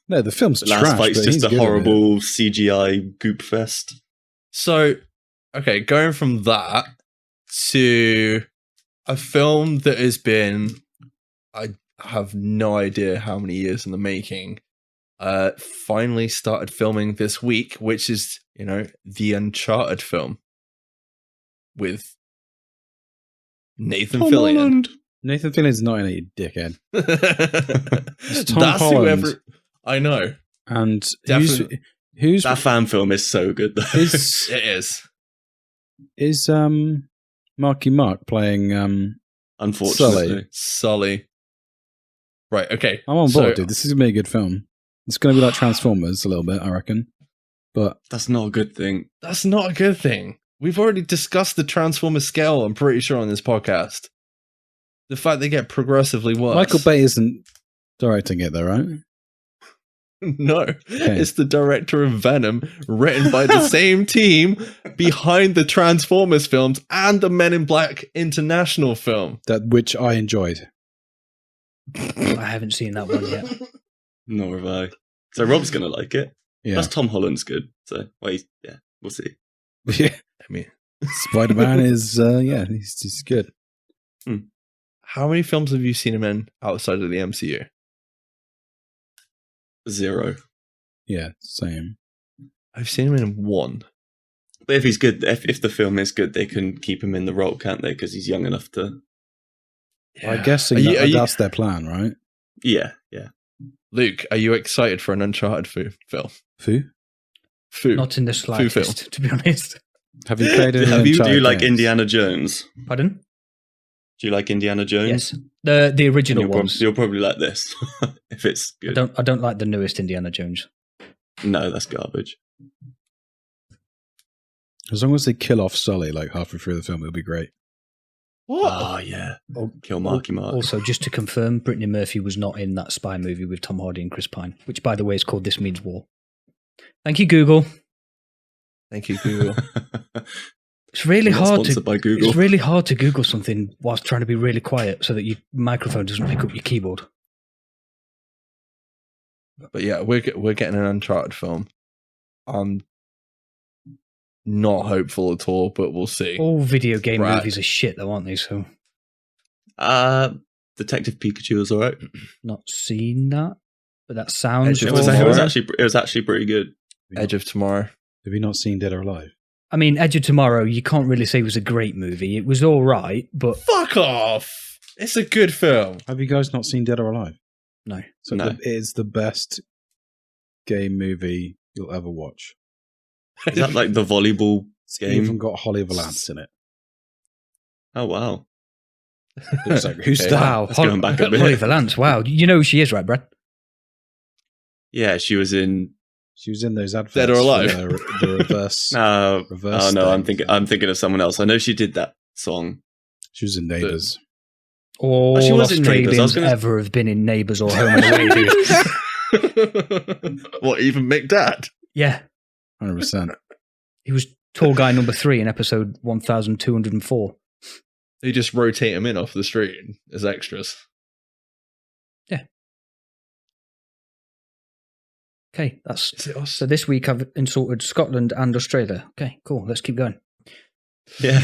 No, the film's The last trash. fight's but just he's a good in it. horrible CGI goop fest. So, okay, going from that to a film that has been, I have no idea how many years in the making, finally started filming this week, which is, the Uncharted film with Nathan Fillion. Nathan Fillion's not in it, you dickhead. It's Tom Holland. I know. And Definitely. who's That fan film is so good, though. It is. is Marky Mark playing Unfortunately. Sully. Right, okay. I'm on board, dude. This is gonna be a good film. It's gonna be like Transformers a little bit, I reckon. But That's not a good thing. That's not a good thing. We've already discussed the Transformer scale, I'm pretty sure, on this podcast. The fact they get progressively worse. Michael Bay isn't directing it though, right? No, it's the director of Venom, written by the same team behind the Transformers films and the Men in Black International film. Which I enjoyed. I haven't seen that one yet. Nor have I. So Rob's going to like it. Yeah. Plus Tom Holland's good. So, we'll see. Yeah. I mean, Spider-Man is, he's good. how many films have you seen him in outside of the MCU? 0. Yeah, same. I've seen him in one. But if he's good, if the film is good, they can keep him in the role, can't they? Because he's young enough to. Yeah. I'm guessing that's their plan, right? Yeah. Luke, are you excited for an Uncharted film? Foo? Not in the slightest, to be honest. Have you played any Do you Uncharted like games? Indiana Jones? Pardon? Do you like Indiana Jones? Yes. The original ones. You'll probably like this if it's good. I don't like the newest Indiana Jones. No, that's garbage. As long as they kill off Sully like halfway through the film, it'll be great. What? Oh, yeah. Oh, Kill Marky Mark. Also, just to confirm, Brittany Murphy was not in that spy movie with Tom Hardy and Chris Pine, which, by the way, is called This Means War. Thank you, Google. Thank you, Google. It's really Not hard sponsored by Google. It's really hard to Google something whilst trying to be really quiet so that your microphone doesn't pick up your keyboard. But yeah, we're getting an Uncharted film. I'm not hopeful at all, but we'll see. All video game Right. movies are shit, though, aren't they? So, Detective Pikachu was alright. not seen that, but that sounds. Edge It of was Tomorrow. actually pretty good. Edge of Tomorrow. Have you not seen Dead or Alive? I mean, Edge of Tomorrow, you can't really say was a great movie. It was all right, but Fuck off! It's a good film. Have you guys not seen Dead or Alive? no. So No. it is the best game movie you'll ever watch. Is that like the volleyball It's game? even got Holly Valance in it. Oh, wow. It's like, who's Okay. that? Wow, Let's go back a bit. Holly Valance. Wow, you know who she is, right, Brad? Yeah, she was in. She was in those adverts. Dead or Alive? for the reverse. Reverse Oh no, thing. I'm thinking of someone else. I know she did that song. She was in Neighbours. All she was in Neighbours. I was Australians gonna- ever have been in Neighbours or Home and Away, dude. What, even McDad? Yeah, 100%. he was tall guy number 3 in episode 1204. They just rotate him in off the street as extras. Okay, that's Is it us? so. This week I've insulted Scotland and Australia. Okay, cool. Let's keep going. Yeah.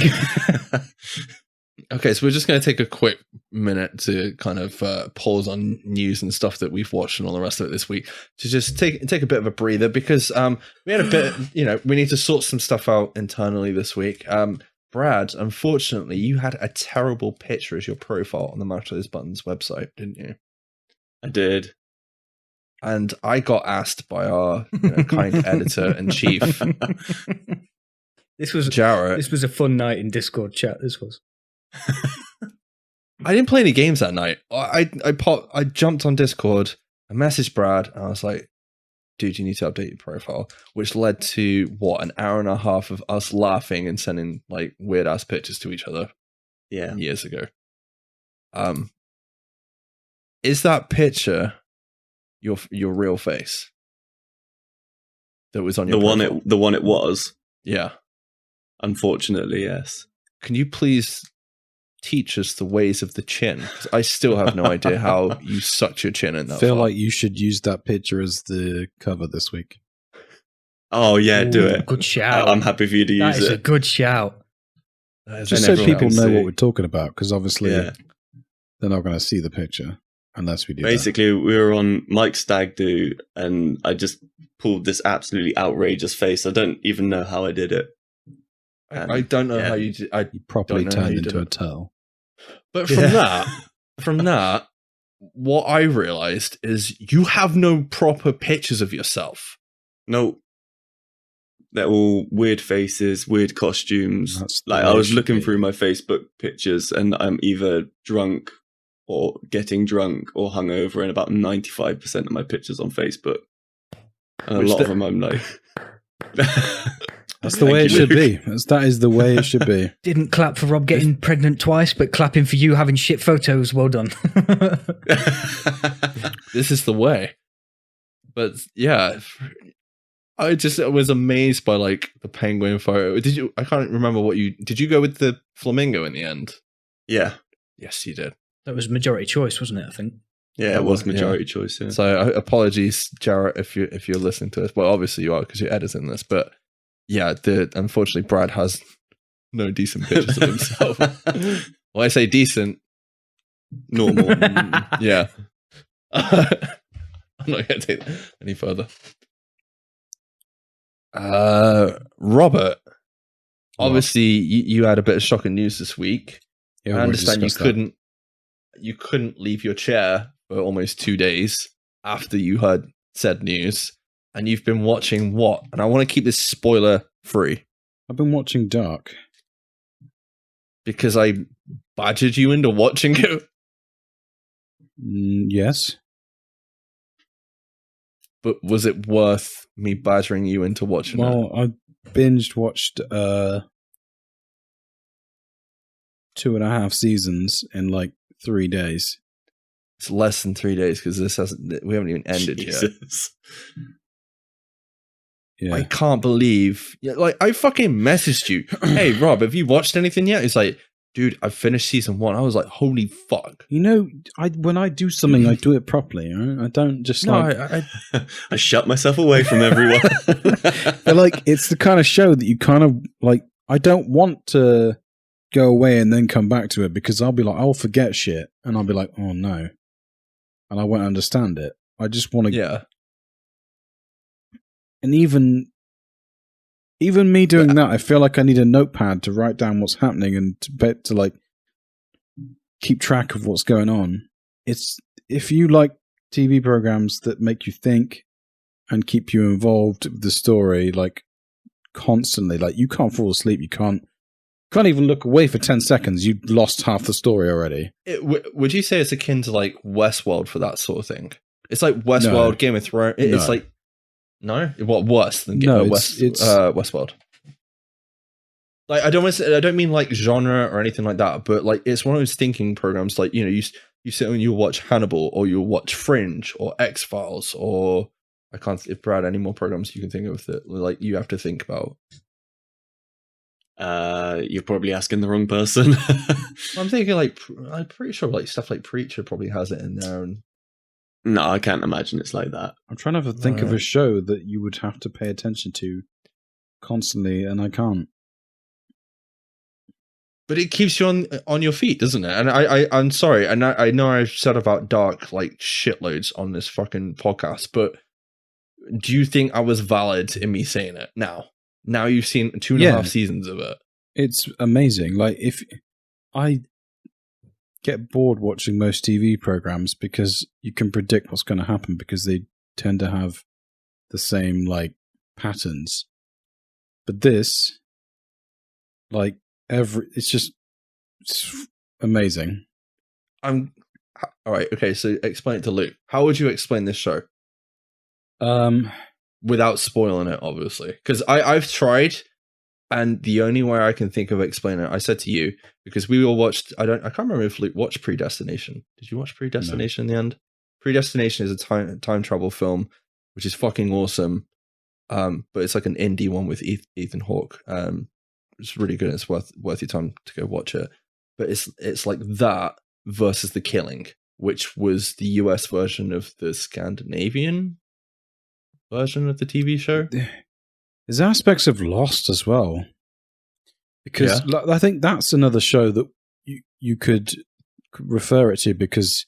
Okay, so we're just going to take a quick minute to kind of pause on news and stuff that we've watched and all the rest of it this week to just take a bit of a breather because we had a bit, we need to sort some stuff out internally this week. Brad, unfortunately, you had a terrible picture as your profile on the Mash Those Buttons website, didn't you? I did. And I got asked by our kind editor in chief, This was Jarrett. This was a fun night in Discord chat. This was. I didn't play any games that night. I jumped on Discord, I messaged Brad, and I was like, dude, you need to update your profile, which led to an hour and a half of us laughing and sending like weird ass pictures to each other Yeah. years ago. Is that picture your real face that was on your profile? The one it was? Yeah. Unfortunately, yes. Can you please teach us the ways of the chin? 'Cause I still have no idea how you sucked your chin in that. I feel far. like you should use that picture as the cover this week. Oh yeah, do Ooh, it. Good shout. I'm happy for you to That use is a it. good shout. Just so everyone people can know see. what we're talking about, because obviously Yeah. they're not going to see the picture unless we do Basically, we were on Mike's stag do, and I just pulled this absolutely outrageous face. I don't even know how I did it. I don't know Yeah. how you did. I that. You properly don't know how turned you did into a it. turtle. But from that, what I realized is you have no proper pictures of yourself. No, they're all weird faces, weird costumes. That's the Like way I it was should looking be. through my Facebook pictures, and I'm either drunk or getting drunk or hungover in about 95% of my pictures on Facebook. And Which a lot the- of them I'm like... That's the way it should Luke. be. That is the way it should be. Didn't clap for Rob getting pregnant twice, but clapping for you having shit photos. Well done. This is the way. But yeah, I was amazed by like the penguin photo. I can't remember did you go with the flamingo in the end? Yeah. Yes, you did. That was majority choice, wasn't it? I think. Yeah, it was majority choice. Yeah. So apologies, Jarrett, if you're listening to this. Well, obviously you are because you're editing this. But yeah, unfortunately Brad has no decent pictures of himself. Well, I say decent, Normal. yeah. I'm not going to take that any further. Robert, obviously you had a bit of shocking news this week. Yeah, I we'll understand you discuss that. couldn't leave your chair for almost 2 days after you heard said news, and you've been watching what? And I want to keep this spoiler free I've been watching Dark. because I badgered you into watching it. Yes. But was it worth me badgering you into watching it? Well, I binged watched 2.5 seasons in like 3 days. It's less than 3 days because we haven't even ended yet. Jesus. Yeah. I can't believe, like, I fucking messaged you. Hey, Rob, have you watched anything yet? He's like, dude, I finished season 1. I was like, holy fuck. You know, when I do something, I do it properly. Right? I don't just I I shut myself away from everyone. But like, it's the kind of show that you kind of like. I don't want to go away and then come back to it because I'll be like, I'll forget shit, and I'll be like, oh no, and I won't understand it. I just want to. yeah. And even me doing that, I feel like I need a notepad to write down what's happening and to like keep track of what's going on. It's if you like TV programs that make you think and keep you involved with the story, like constantly, like you can't fall asleep, you can't even look away for 10 seconds. You've lost half the story already. Would you say it's akin to like Westworld for that sort of thing? It's like Westworld, No. Game of Thrones. It's No. like no, what worse than No, West, it's Westworld? Like I don't mean like genre or anything like that, but like it's one of those thinking programs. Like you sit and you watch Hannibal or you watch Fringe or X-Files or I can't if Brad any more programs you can think of that like you have to think about. You're probably asking the wrong person. I'm thinking like I'm pretty sure like stuff like Preacher probably has it in there. And No, I can't imagine it's like that. I'm trying to think of a show that you would have to pay attention to constantly, and I can't. but it keeps you on your feet, doesn't it? And I'm sorry, and I know I've said about Dark like shitloads on this fucking podcast, but do you think I was valid in me saying it now? Now you've seen 2.5 seasons of it. It's amazing. Like if I get bored watching most TV programs because you can predict what's going to happen because they tend to have the same like patterns. But this, like it's amazing. All right. Okay, so explain it to Luke. How would you explain this show without spoiling it? Obviously, because I've tried, and the only way I can think of explaining it, I said to you because we all watched. I can't remember if Luke watched Predestination. Did you watch Predestination in the end? Predestination is a time travel film, which is fucking awesome. But it's like an indie one with Ethan Hawke. It's really good. It's worth your time to go watch it. But it's like that versus The Killing, which was the US version of the Scandinavian version of the TV show. There's aspects of Lost as well. Because I think that's another show that you could refer it to, because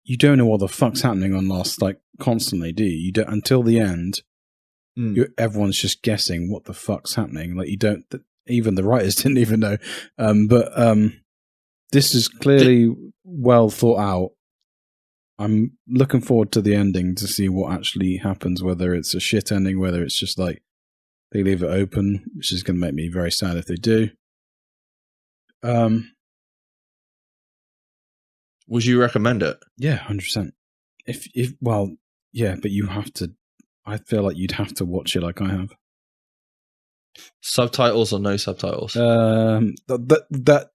you don't know what the fuck's happening on Lost, like, constantly, do you? You don't, until the end. Everyone's just guessing what the fuck's happening. Like, you don't. Even the writers didn't even know. But this is clearly well thought out. I'm looking forward to the ending to see what actually happens. Whether it's a shit ending, whether it's just like they leave it open, which is going to make me very sad if they do. Would you recommend it? Yeah, 100%. Yeah, but you have to. I feel like you'd have to watch it like I have. Subtitles or no subtitles? That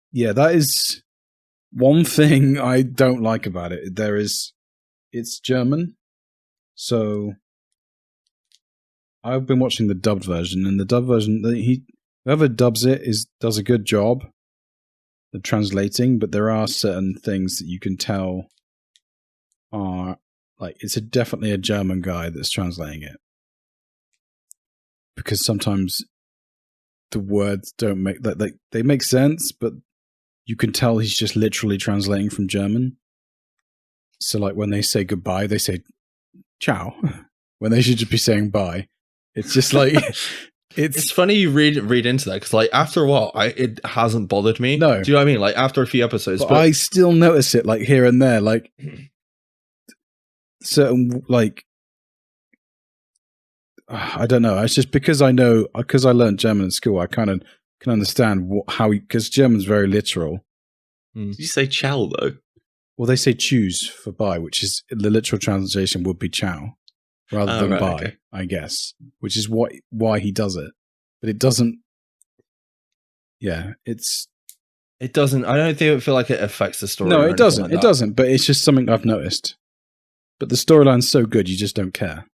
is one thing I don't like about it. It's German, so I've been watching the dubbed version, and the dubbed version, whoever dubs it does a good job of translating, but there are certain things that you can tell are like it's definitely a German guy that's translating it, because sometimes the words don't make that they make sense, but you can tell he's just literally translating from German. So, like, when they say goodbye, they say ciao, when they should just be saying bye. It's just like it's funny you read into that, because like after a while, it hasn't bothered me. No, do you know what I mean? Like after a few episodes, but I still notice it, like here and there, like certain like. I don't know. It's just because I learned German in school. I kind of can understand because German's very literal. Did you say ciao though? Well, they say choose for bye, which is the literal translation would be ciao rather than bye, okay. I guess, which is why he does it. But it doesn't. Yeah, it doesn't. I don't feel like it affects the story. No, it doesn't. It doesn't. But it's just something I've noticed. But the storyline's so good, you just don't care.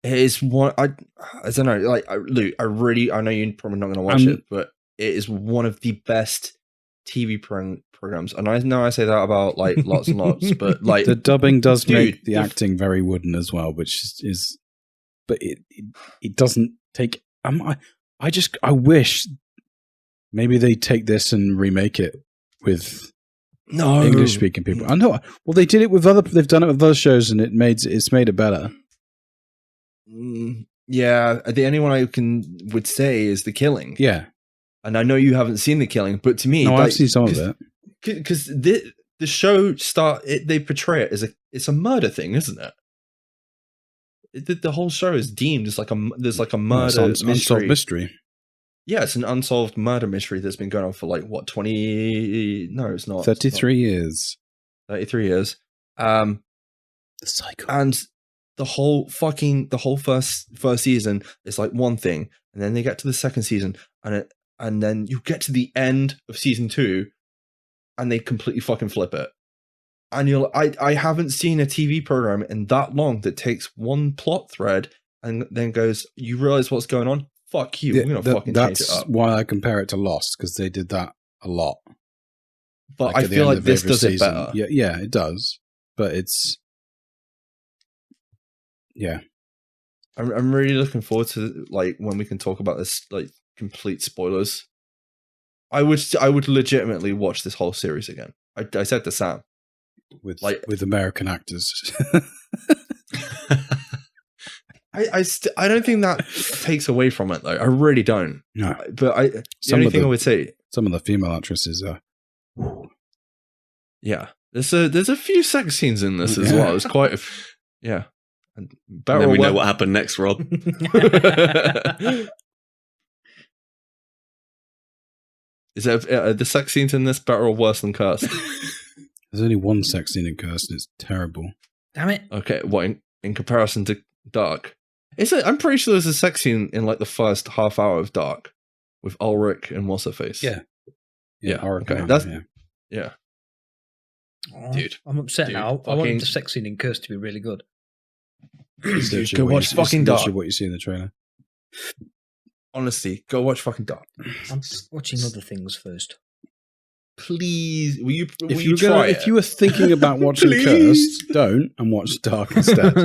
It is one. I don't know. Like Luke, I know you're probably not going to watch it, but it is one of the best TV programs. And I know I say that about like lots and lots, but like the dubbing does make the acting very wooden as well, which is. But it doesn't take. I wish maybe they take this and remake it with English speaking people. I know. Well, they did it with they've done it with other shows, and it's made it better. Yeah, the only one I would say is The Killing. Yeah, and I know you haven't seen The Killing, but to me, I've seen some of it. Because the show they portray it as it's a murder thing, isn't it? The whole show is deemed as like there's like a murder unsolved mystery. Yeah, it's an unsolved murder mystery that's been going on for like what 20? No, it's not 33 years. 33 years. The cycle. And the whole first season is like one thing, and then they get to the second season, and then you get to the end of season 2, and they completely fucking flip it. And I haven't seen a TV program in that long that takes one plot thread and then goes, you realize what's going on? Fuck you, we're gonna fucking change it up. That's why I compare it to Lost, because they did that a lot. But I feel like this does it better. Yeah, it does. But it's. Yeah, I'm really looking forward to like when we can talk about this, like complete spoilers. I would legitimately watch this whole series again. I said to Sam with American actors. I don't think that takes away from it though. I really don't. No, but the only thing I would say, some of the female actresses are. Yeah, there's a few sex scenes in this as well. It's quite yeah. Then we know what happened next, Rob. Is there the sex scenes in this better or worse than Cursed? There's only one sex scene in Cursed, and it's terrible. Damn it. Okay, what in comparison to Dark? I'm pretty sure there's a sex scene in like the first half hour of Dark with Ulrich and what's her face. Yeah. Okay, yeah. Oh, dude, I'm upset now. I want the sex scene in Cursed to be really good. Go watch fucking Dark. What you see in the trailer. Honestly, go watch fucking Dark. I'm watching other things first. Please, will you if you were thinking about watching Cursed, don't, and watch Dark instead.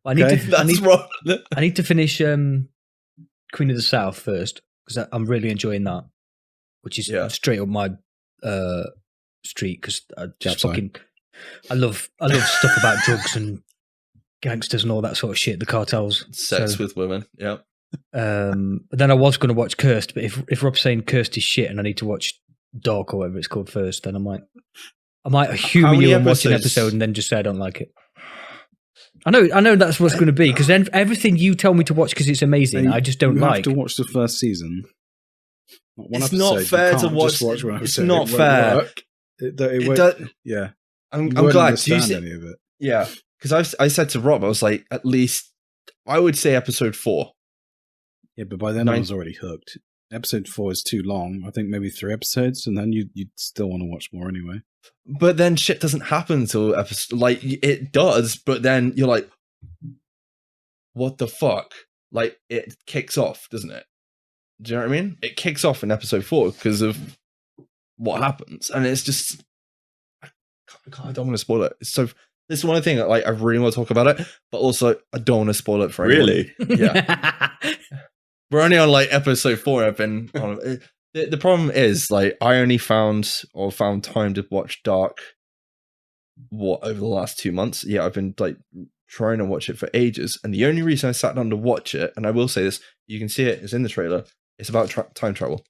I need to finish Queen of the South first, because I'm really enjoying that. which is straight up my street because I just Outside. fucking I love stuff about drugs and gangsters and all that sort of shit. The cartels, Sex with women. Yeah. But then I was going to watch Cursed, but if Rob's saying Cursed is shit and I need to watch Dark or whatever it's called first, then I might humour you and watch an episode and then just say I don't like it. I know that's what's going to be because then everything you tell me to watch because it's amazing, I just don't like. You have to watch the first season. It's not fair to watch. It's not fair. Yeah, I'm glad. Do you see any of it? Yeah, because I said to Rob, I was like, at least I would say episode 4. Yeah, but by then I was already hooked. Episode 4 is too long. I think maybe 3 episodes, and then you'd still want to watch more anyway. But then shit doesn't happen until episode. Like it does, but then you're like, what the fuck? Like it kicks off, doesn't it? Do you know what I mean? It kicks off in episode 4 because of what happens, and it's just I don't want to spoil it. So this is one thing that like I really want to talk about it, but also I don't want to spoil it for anyone. Really? Yeah. We're only on like episode 4. I've been on. The problem is like I only found time to watch Dark. Over the last 2 months? Yeah, I've been like trying to watch it for ages, and the only reason I sat down to watch it, and I will say this, you can see it, it's in the trailer. It's about time travel,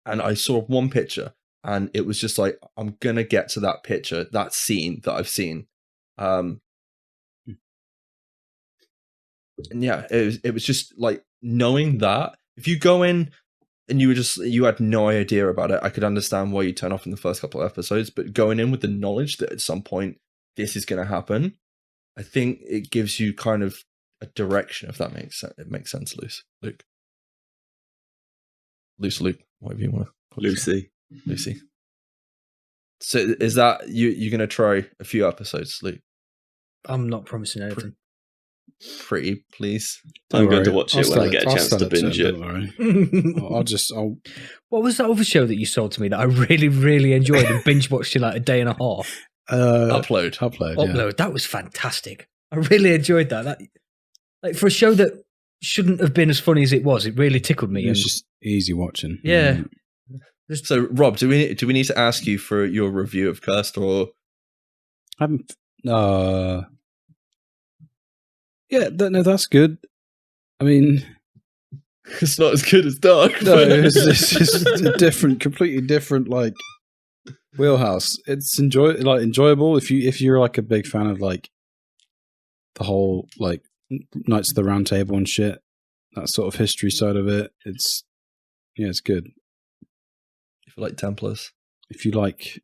and I saw one picture, and it was just like I'm gonna get to that picture, that scene that I've seen. And yeah, it was just like knowing that if you go in and you had no idea about it, I could understand why you turn off in the first couple of episodes, but going in with the knowledge that at some point this is going to happen, I think it gives you kind of a direction, if that makes sense. It makes sense, Luke, whatever you want to call it. Lucy. So is that you're going to try a few episodes, Luke? I'm not promising anything. Pretty, please. I'm going to watch it when I get a chance to binge it. I'll. What was that other show that you sold to me that I really, really enjoyed and binge watched in like a day and a half? Upload. Yeah. That was fantastic. I really enjoyed that. Like for a show that shouldn't have been as funny as it was, it really tickled me. It was just easy watching. Yeah. So, Rob, do we need to ask you for your review of Cursed, or I haven't? Yeah, no, that's good. I mean, it's not as good as Dark. No, it's a completely different like wheelhouse. It's enjoyable if you're like a big fan of like the whole like Knights of the Round Table and shit, that sort of history side of it. It's good. If you like Templars, if you like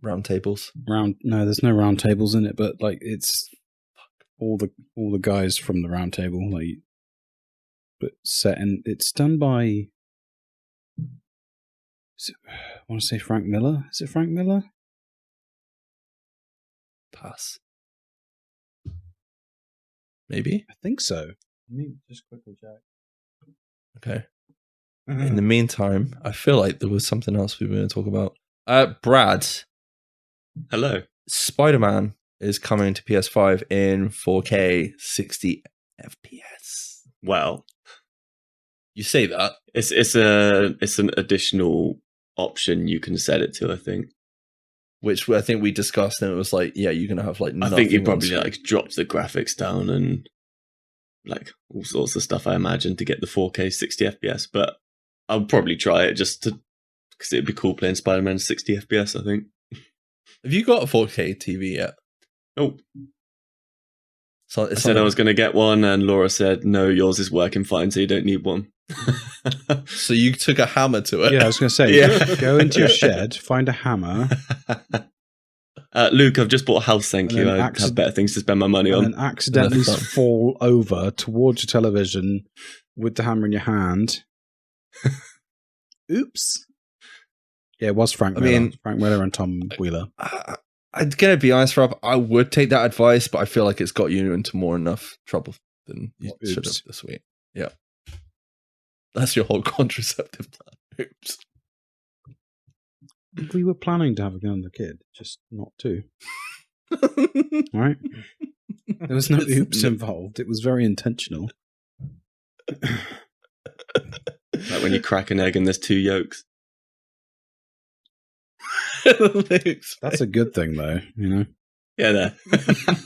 round tables, no, there's no round tables in it, but like it's all the guys from the Round Table, like, but set in. It's done by. I want to say Frank Miller. Is it Frank Miller? Pass. Maybe. I think so. Let me just quickly check. Okay. In the meantime, I feel like there was something else we were going to talk about. Brad. Hello. Spider-Man is coming to PS5 in 4K 60 FPS. Well, you say that. It's an additional option you can set it to, I think. Which I think we discussed, and it was like, yeah, you're going to have like I think you probably like dropped the graphics down and like all sorts of stuff, I imagine, to get the 4K 60 FPS, but I'll probably try it just because it'd be cool playing Spider-Man 60 FPS, I think. Have you got a 4K TV yet? Nope. So I said I was going to get one, and Laura said, no, yours is working fine, so you don't need one. So you took a hammer to it? Yeah, I was going to say, go into your shed, find a hammer. Luke, I've just bought a house, thank you. I have better things to spend my money on. And then accidentally fall over towards your television with the hammer in your hand. Oops. Yeah, it was Frank Miller. Frank Miller and Tom Wheeler. I'm going to be honest, Rob, I would take that advice, but I feel like it's got you into more enough trouble than you should have this week. Yeah. That's your whole contraceptive plan. Oops. We were planning to have another kid, just not two. Right? There was no oops involved. It was very intentional. Like when you crack an egg and there's two yolks. That's a good thing, though. You know. Yeah, there.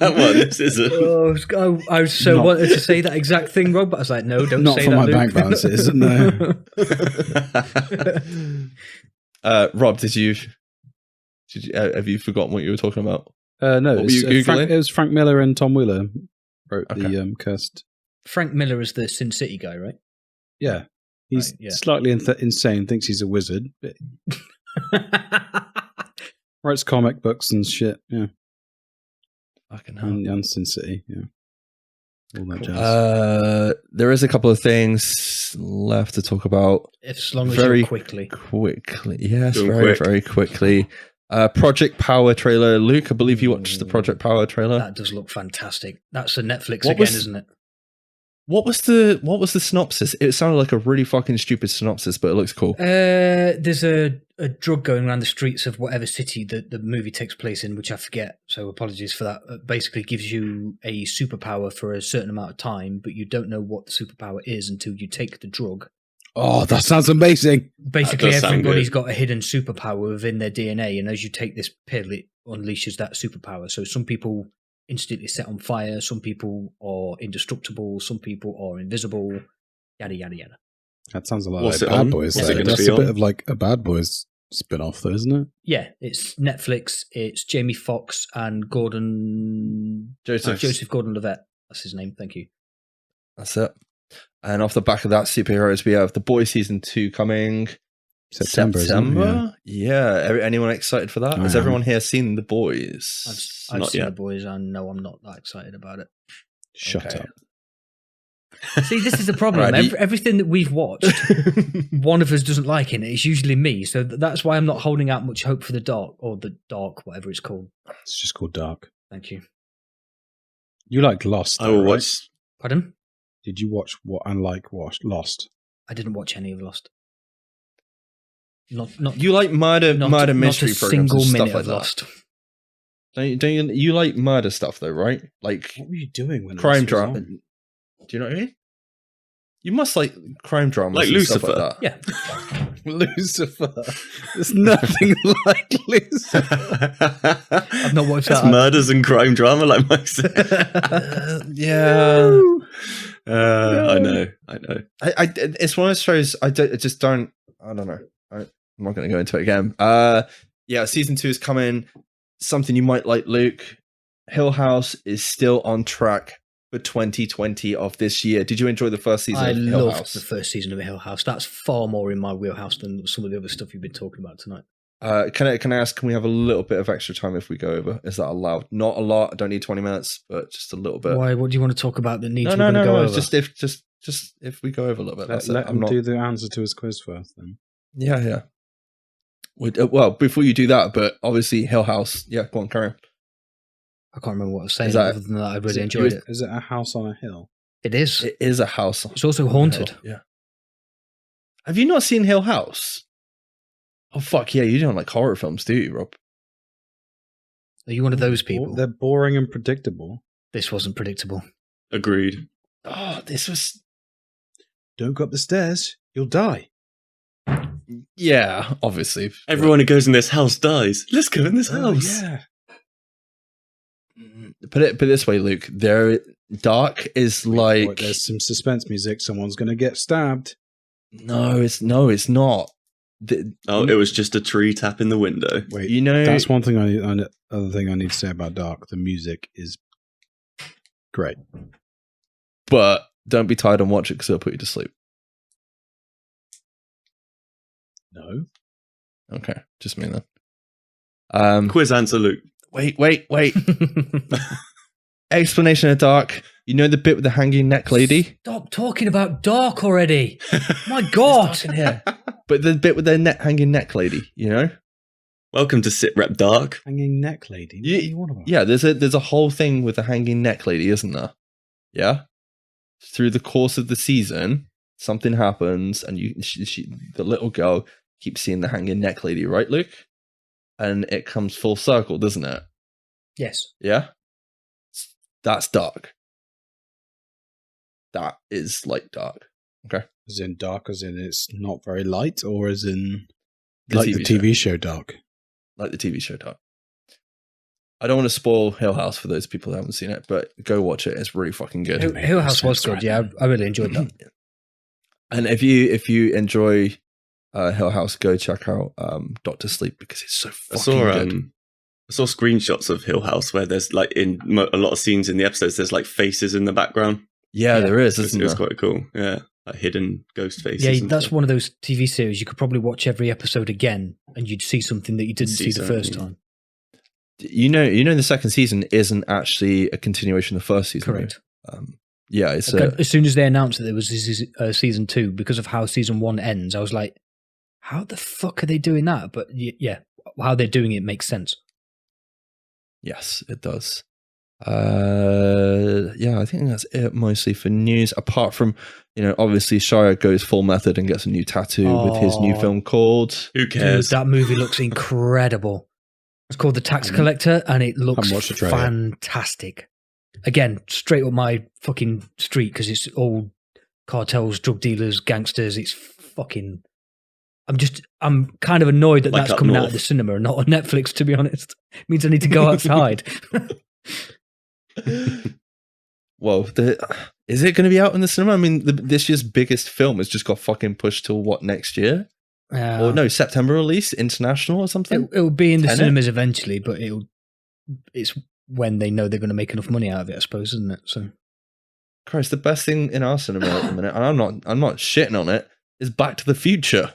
Well, this is a... I was so wanted to say that exact thing, Rob, but I was like, no, don't Not say for that. my Luke. bank balances, no. Rob, have you forgotten what you were talking about? No, What were you Googling? it was Frank Miller and Tom Wheeler wrote Okay. the cursed. Frank Miller is the Sin City guy, right? Yeah, he's Right, yeah. slightly insane. Thinks he's a wizard, but writes comic books and shit. Yeah, Fucking hell. and Sin City. Yeah, all that jazz. There is a couple of things left to talk about. As long as Very you're quickly. Yes, Doing very, quick. very quickly. Project Power trailer. Luke, I believe you watched the Project Power trailer. That does look fantastic. That's a Netflix What again, was- isn't it? What was the synopsis? It sounded like a really fucking stupid synopsis, but it looks cool. There's a drug going around the streets of whatever city the movie takes place in, which I forget. So apologies for that. It basically gives you a superpower for a certain amount of time, but you don't know what the superpower is until you take the drug. Oh, that sounds amazing. Basically, does sound everybody's good. got a hidden superpower within their DNA, and as you take this pill, it unleashes that superpower. So some people instantly set on fire, some people are indestructible, some people are invisible, yada yada yada. That sounds a lot What's like it Bad on? Boys. What's though. it gonna That's be a bit on? of like a Bad Boys spin-off, though, isn't it? Yeah, it's Netflix. It's Jamie Foxx and Joseph Gordon-Levitt. That's his name. Thank you. That's it. And off the back of that, superheroes, we have The Boys season 2 coming September. Isn't it? Yeah. Anyone excited for that? I Has am. everyone here seen The Boys? I've Not seen yet. The Boys, and no, I'm not that excited about it. Shut Okay. up. See, this is the problem. Right, Everything that we've watched, one of us doesn't like it. It's usually me, so that's why I'm not holding out much hope for the dark, whatever it's called. It's just called Dark. Thank you. You like Lost, I though, will right? watch... Pardon? Did you watch Lost? I didn't watch any of Lost. Not You like murder mystery not a programs single and stuff minute like of that. Lost. Don't you like murder stuff though, right? Like What were you doing when crime Lost was drama. on? Do you know what I mean? You must like crime dramas Like and stuff Lucifer. like that. Yeah. Lucifer. There's nothing like Lucifer. I've not watched That's that. murders and crime drama, like Mike said. Yeah. I know. It's one of those shows I don't know. I'm not going to go into it again. Yeah, season 2 is coming. Something you might like, Luke. Hill House is still on track for 2020 of this year. Did you enjoy the first season I of Hill loved House? the first season of Hill House. That's far more in my wheelhouse than some of the other stuff you've been talking about tonight. Can I ask, can we have a little bit of extra time if we go over? Is that allowed? Not a lot. I don't need 20 minutes, but just a little bit. Why? What do you want to talk about that needs No. go over? Just if we go over a little bit. That's Let it. him do the answer to his quiz first, then. Yeah. Well, before you do that, but obviously Hill House. Yeah, go on, carry on. I can't remember what I was saying. Is that- other than that, I really enjoyed it. Is it a house on a hill? It is. It is a house. It's also haunted. Yeah. Have you not seen Hill House? Oh fuck yeah! You don't like horror films, do you, Rob? Are you one of those people? They're boring and predictable. This wasn't predictable. Agreed. Oh, this was. Don't go up the stairs. You'll die. Yeah, obviously. Everyone who goes in this house dies. Let's go in this house. Yeah. Put it this way, Luke. Dark is like. Wait, there's some suspense music. Someone's going to get stabbed. No, it's not. Oh, it was just a tree tapping the window. Wait, You know, that's one thing other thing I need to say about Dark. The music is great. but don't be tired and watch it because it'll put you to sleep. No. Okay, just me then. Quiz answer, Luke. Wait. Explanation of Dark. You know the bit with the hanging neck lady? Stop talking about Dark already. My It's God. dark in here. But the bit with the hanging neck lady, you know? Welcome to SITREP Dark. Hanging neck lady. What Yeah, do you want about? Yeah, there's a whole thing with the hanging neck lady, isn't there? Yeah? Through the course of the season, something happens and the little girl keeps seeing the hanging neck lady, right, Luke? And it comes full circle, doesn't it? Yes. Yeah? That's Dark. That is like Dark. Okay? As in dark, as in it's not very light, or as in The like TV the TV show Dark. like the TV show Dark. I don't want to spoil Hill House for those people who haven't seen it, but go watch it. It's really fucking good. Hill House was good. Yeah, I really enjoyed that. And if you enjoy Hill House, go check out Doctor Sleep because it's so fucking good. I saw screenshots of Hill House where there's like in a lot of scenes in the episodes, there's like faces in the background. Yeah, there is. It was quite cool. Yeah, like hidden ghost faces. Yeah, that's one of those TV series you could probably watch every episode again, and you'd see something that you didn't see the first time. You know, the second season isn't actually a continuation of the first season. Correct. Yeah, it's as soon as they announced that there was season 2, because of how season 1 ends, I was like, how the fuck are they doing that? But yeah, how they're doing it makes sense. Yes, it does. Yeah, I think that's it mostly for news. Apart from, obviously Shia goes full method and gets a new tattoo with his new film called. Who cares? Dude, that movie looks incredible. It's called The Tax Collector, and it looks fantastic. Again, straight up my fucking street because it's all cartels, drug dealers, gangsters. It's fucking. I'm kind of annoyed that that's coming out of the cinema and not on Netflix, to be honest. It means I need to go outside. Well, is it going to be out in the cinema? I mean, this year's biggest film has just got fucking pushed till what, next year? Or no, September release, international or something? It will be in the cinemas eventually, but it's when they know they're going to make enough money out of it, I suppose, isn't it? So, Christ, the best thing in our cinema at the minute, and I'm not shitting on it, is Back to the Future.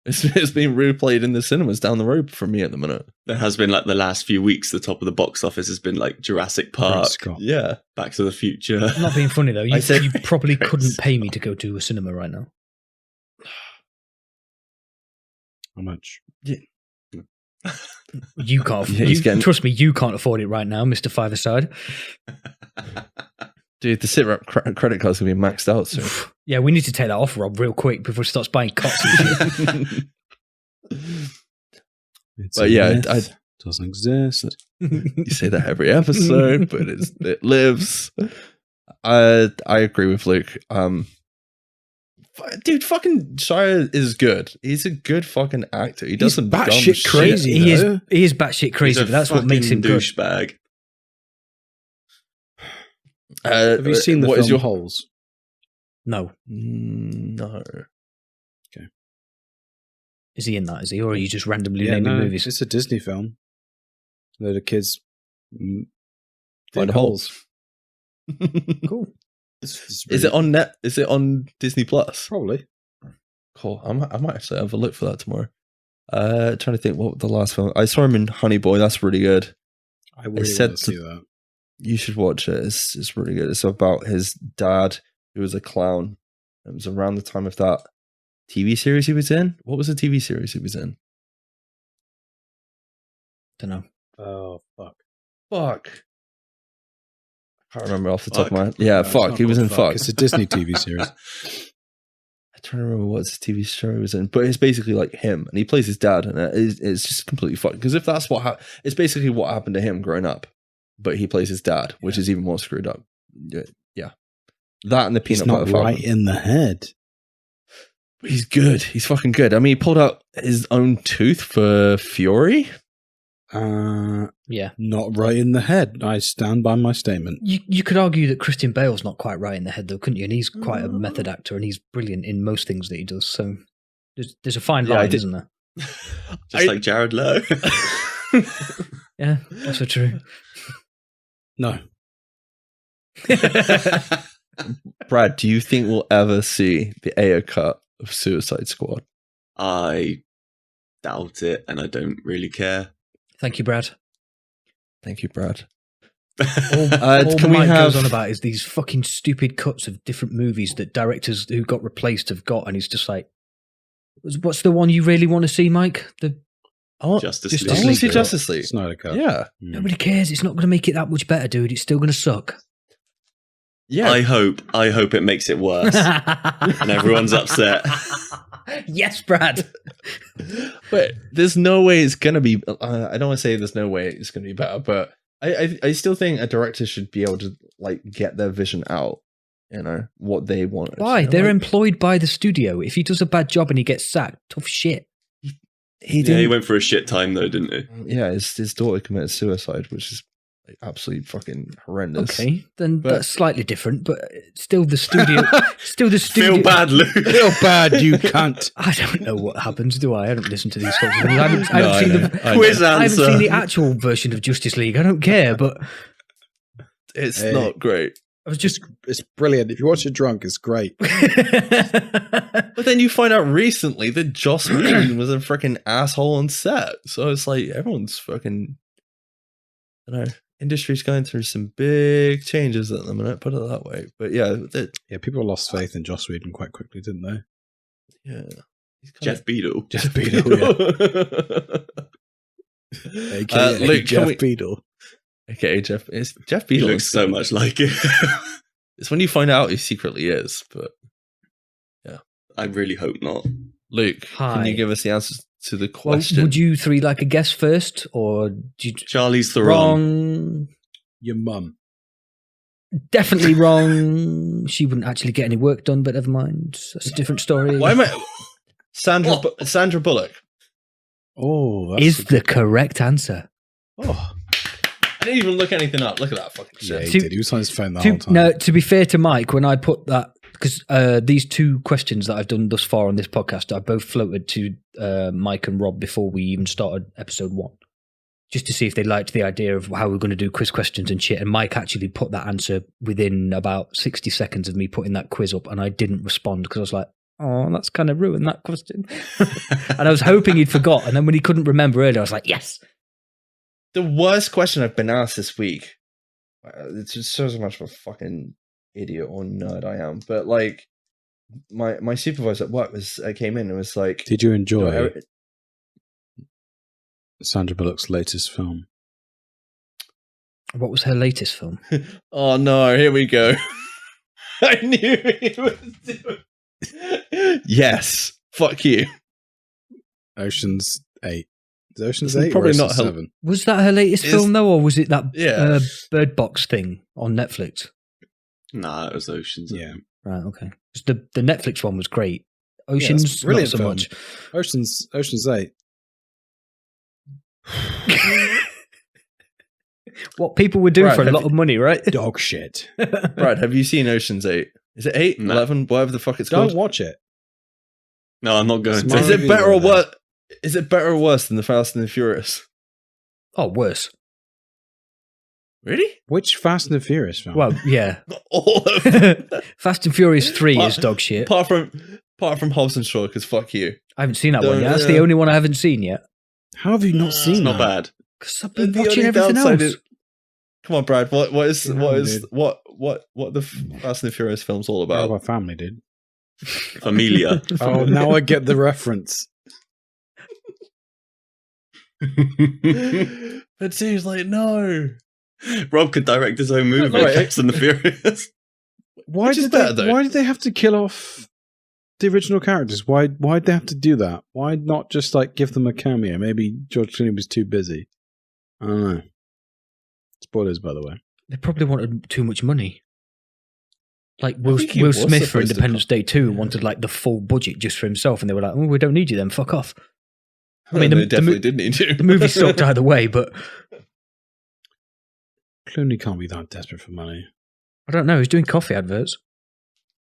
It's being replayed in the cinemas down the road from me at the minute. There has been like the last few weeks, the top of the box office has been like Jurassic Park, Back to the Future. I'm not being funny though. You probably couldn't pay me to go to a cinema right now. How much? Yeah. You can't. Trust me, you can't afford it right now, Mr. Five-a-side. Dude, the SITREP credit card's going to be maxed out soon. Yeah, we need to take that off, Rob, real quick before he starts buying cots and shit. But yeah, it doesn't exist. You say that every episode, but it lives. I agree with Luke. Dude, fucking Shia is good. He's a good fucking actor. He does some batshit crazy. He is batshit crazy, but that's what makes him good. Douchebag. Have you seen the film Holes? No. No. Okay. Is he in that? Is he, or are you just randomly naming movies? It's a Disney film. A load of kids find holes. Cool. Is it on net? Is it on Disney Plus? Probably. Cool. I might actually have a look for that tomorrow. Trying to think what the last film. I saw him in Honey Boy. That's really good. I really want to see that. You should watch it. It's really good. It's about his dad, who was a clown. It was around the time of that TV series he was in. What was the TV series he was in? Don't know. Oh, fuck. I can't remember off the top of my head. Yeah, Fuck. He was in Fuck. It's a Disney TV series. I'm trying to remember what TV show he was in, but it's basically like him, and he plays his dad, and it's just completely fucked. Because if that's it's basically what happened to him growing up, but he plays his dad, which is even more screwed up. Yeah, that and the peanut butter falcon. Right in the head. But he's good. He's fucking good. I mean, he pulled out his own tooth for Fury. Yeah, not right in the head. I stand by my statement. You could argue that Christian Bale's not quite right in the head, though, couldn't you? And he's quite a method actor, and he's brilliant in most things that he does. So there's a fine line, isn't there? Just like Jared Lowe. Yeah, also true. No. Brad, do you think we'll ever see the Ayer cut of Suicide Squad? I doubt it, and I don't really care. Thank you, Brad. Thank you, Brad. All Mike goes on about is these fucking stupid cuts of different movies that directors who got replaced have got, and he's just like, "What's the one you really want to see, Mike?" Justice League. I want to see Justice League. Snyder Cut. Yeah. Nobody cares. It's not going to make it that much better, dude. It's still going to suck. Yeah. I hope it makes it worse, and everyone's upset. Yes, Brad. But there's no way it's going to be. I don't want to say there's no way it's going to be better, but I still think a director should be able to like get their vision out. You know what they want. Why? They're employed by the studio. If he does a bad job and he gets sacked, tough shit. He went for a shit time though, didn't he? Yeah, his daughter committed suicide, which is like absolutely fucking horrendous. Okay, then that's slightly different, but still the studio. Feel bad, Luke. Feel bad, you cunt. I don't know what happens, do I? I don't listen to these sorts of things. I haven't seen the Quiz I haven't answer. seen the actual version of Justice League. I don't care, but It's not great. I was just. It's brilliant. If you watch it drunk, it's great. But then you find out recently that Joss Whedon was a freaking asshole on set. So it's like everyone's fucking. I don't know. Industry's going through some big changes at the minute, put it that way. But yeah, Yeah, people lost faith in Joss Whedon quite quickly, didn't they? yeah. Jeff Beadle. Jeff Beadle, yeah. AKA Luke, Jeff Beadle. Okay, Jeff. It's Jeff He Beadle. looks so much like it. It's when you find out he secretly is. But I really hope not. Luke, Hi. can you give us the answers to the Well, question? would you three like a guess first, or do you, Charlie's Theron. wrong? Your mum. Definitely wrong. She wouldn't actually get any work done, but never mind. That's a different story. Why am I? Sandra Bullock. Oh, that's Is the correct answer? Oh, I didn't even look anything up. Look at that fucking yeah, shit. he did. He was on his phone the whole time. No, to be fair to Mike, when I put that, because these two questions that I've done thus far on this podcast, I both floated to Mike and Rob before we even started episode 1, just to see if they liked the idea of how we're going to do quiz questions and shit. And Mike actually put that answer within about 60 seconds of me putting that quiz up, and I didn't respond because I was like, oh, that's kind of ruined that question. And I was hoping he'd forgot. And then when he couldn't remember earlier, I was like, yes. The worst question I've been asked this week. It just shows how much of a fucking idiot or nerd I am. But like, my supervisor at work came in and was like, Did you enjoy "No, Sandra Bullock's latest film? What was her latest film? oh no, here we go. I knew he was doing. Yes, fuck you. Ocean's 8. Is it Ocean's 8 Probably or not Ocean's 7? Was that her latest film, though, or was it that Yeah. Bird Box thing on Netflix? Nah, it was Oceans. Yeah. Right, okay. 'Cause the Netflix one was great. Oceans, it's a brilliant not so film. much. Ocean's 8. What people would do Right, for a have lot of money, right? Dog shit. Brad, have you seen Ocean's 8? Is it 8, No. 11, whatever the fuck it's Don't called? watch it. No, I'm not going Smart. Is to. it better or worse? Is it better or worse than the Fast and the Furious? Oh, worse. Really? Which Fast and the Furious film? Well, yeah. All of them. Fast and Furious 3 is dog shit. Apart from Hobbs and Shaw, because fuck you. I haven't seen that one Don't- yet. That's the only one I haven't seen yet. How have you not It's seen not that? bad. Because I've been The watching only everything downside else. is- Come on, Brad. What Yeah, is dude. what the Fast and the Furious film's all How about? about family, dude? Familia. Oh, now I get the reference. But Steve's like, no. Rob could direct his own movie, Right. Fast and the Furious. Why Which is did better, they? though. Why did they have to kill off the original characters? Why'd they have to do that? Why not just like give them a cameo? Maybe George Clooney was too busy. I don't know. Spoilers, by the way. They probably wanted too much money. Like Will think he Will was Smith for supposed to Independence Day 2 wanted like the full budget just for himself, and they were like, "Oh, we don't need you then. Fuck off." I mean, they the definitely did need to. The movie sucked either way, but Clooney can't be that desperate for money. I don't know. He's doing coffee adverts.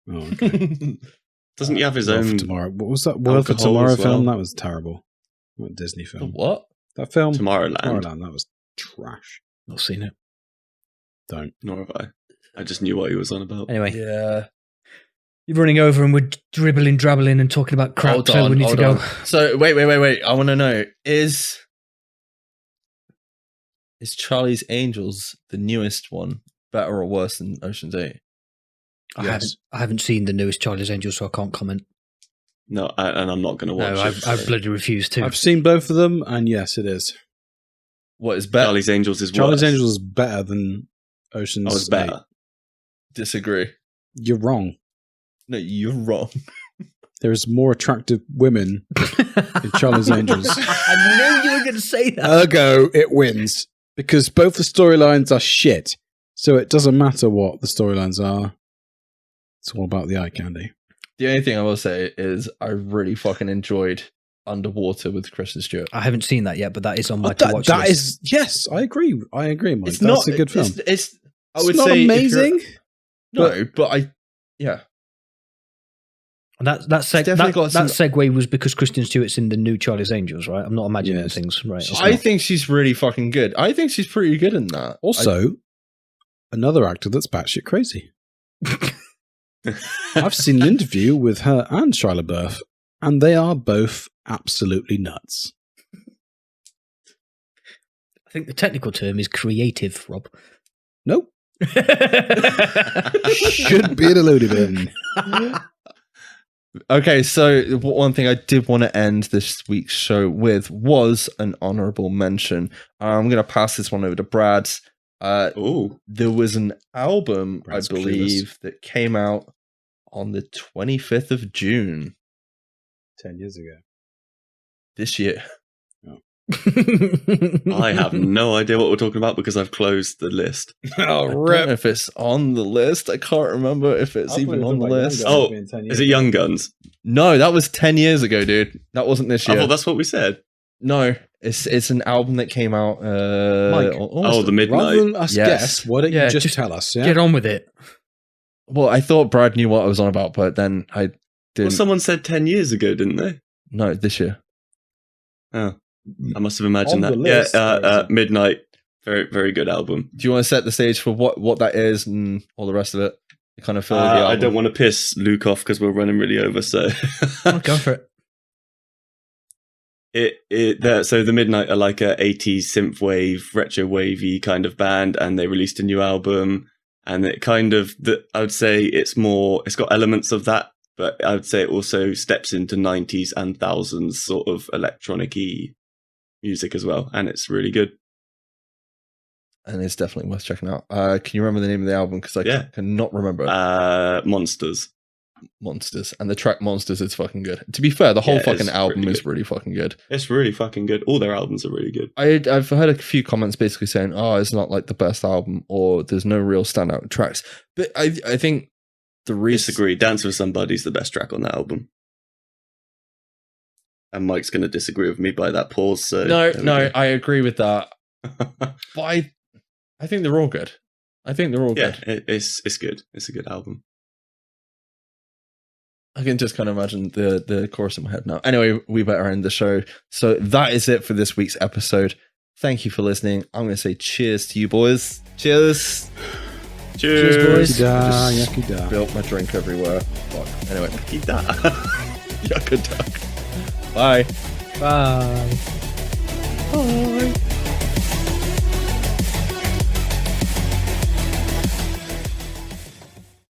Oh, okay. Doesn't he have his World for own? Tomorrow. What was that? World for alcohol Tomorrow as well? film? That was terrible. What Disney film? What? That film? Tomorrowland. Tomorrowland. That was trash. Not seen it. Don't. Nor have I. I just knew what he was on about. Anyway, Yeah. you're running over and we're drabbling and talking about crap, Hold so on, we need to hold go. on. So wait. I want to know, is Charlie's Angels the newest one better or worse than Ocean's 8? I haven't seen the newest Charlie's Angels, so I can't comment. No, and I'm not going to watch No, it. I bloody refuse to. I've seen both of them, and yes, it is. What is better? Charlie's Angels is Charlie's worse. Angels is better than Ocean's Oh, it's 8. better. Disagree. You're wrong. No, you're wrong. There's more attractive women in Charlie's Angels. I knew you were going to say that. Ergo, it wins. Because both the storylines are shit. So it doesn't matter what the storylines are. It's all about the eye candy. The only thing I will say is I really fucking enjoyed Underwater with Kristen Stewart. I haven't seen that yet, but that is on my to watch that list. is yes, I agree, Mike. It's That's not a good film. It's I It's would not say if you're- amazing. yeah. And that definitely got some- segue was because Kristen Stewart's in the new Charlie's Angels, right? I'm not imagining Yes. things, right? She's I not. think she's really fucking good. I think she's pretty good in that. Also, another actor that's batshit crazy. I've seen an interview with her and Shia LaBeouf, and they are both absolutely nuts. I think the technical term is creative, Rob. Nope. Should be in a loony bin. Okay, so one thing I did want to end this week's show with was an honorable mention. I'm going to pass this one over to Brad. There was an album, Brad's I believe, that came out on the 25th of June 10 years ago. this year. I have no idea what we're talking about because I've closed the list. I don't know if it's on the list. I can't remember if it's even on the list. Oh, is it Young Guns? No, that was 10 years ago, dude. That wasn't this I year. thought that's what we said. No, it's an album that came out. Mike. Oh, the Midnight. Rather than us Yes. guess, why don't Yeah, you just just tell us? Yeah? Get on with it. Well, I thought Brad knew what I was on about, but then I Well, didn't. someone said 10 years ago, didn't they? No, this year. Oh, I must have imagined On that. the list, Yeah, Midnight. Very, very good album. Do you want to set the stage for what that is and all the rest of it? You kind of feel the I album. don't want to piss Luke off because we're running really over. So Go for it. So the Midnight are like a 80s synthwave, retro wavy kind of band, and they released a new album. And it kind of, I would say it's got elements of that, but I would say it also steps into 90s and thousands sort of electronic-y music as well, and it's really good. And it's definitely worth checking out. Can you remember the name of the album? Because I cannot remember. Monsters. Monsters. And the track Monsters is fucking good. To be fair, the whole Yeah, fucking it's album really is good. really fucking good. It's really fucking good. All their albums are really good. I've heard a few comments basically saying, "Oh, it's not like the best album," or "There's no real standout tracks." But I think the reason Disagree. Dance with Somebody's the best track on that album. And Mike's going to disagree with me by that pause. So no, there we go. I agree with that. But I think they're all good. I think they're all Yeah, good. it's good. It's a good album. I can just kind of imagine the chorus in my head now. Anyway, we better end the show. So that is it for this week's episode. Thank you for listening. I'm going to say cheers to you boys. Cheers. Cheers, boys. Yakida, yakida. Spilt my drink everywhere. Fuck. Anyway, Keep that. yucca duck. Bye. Bye. Bye.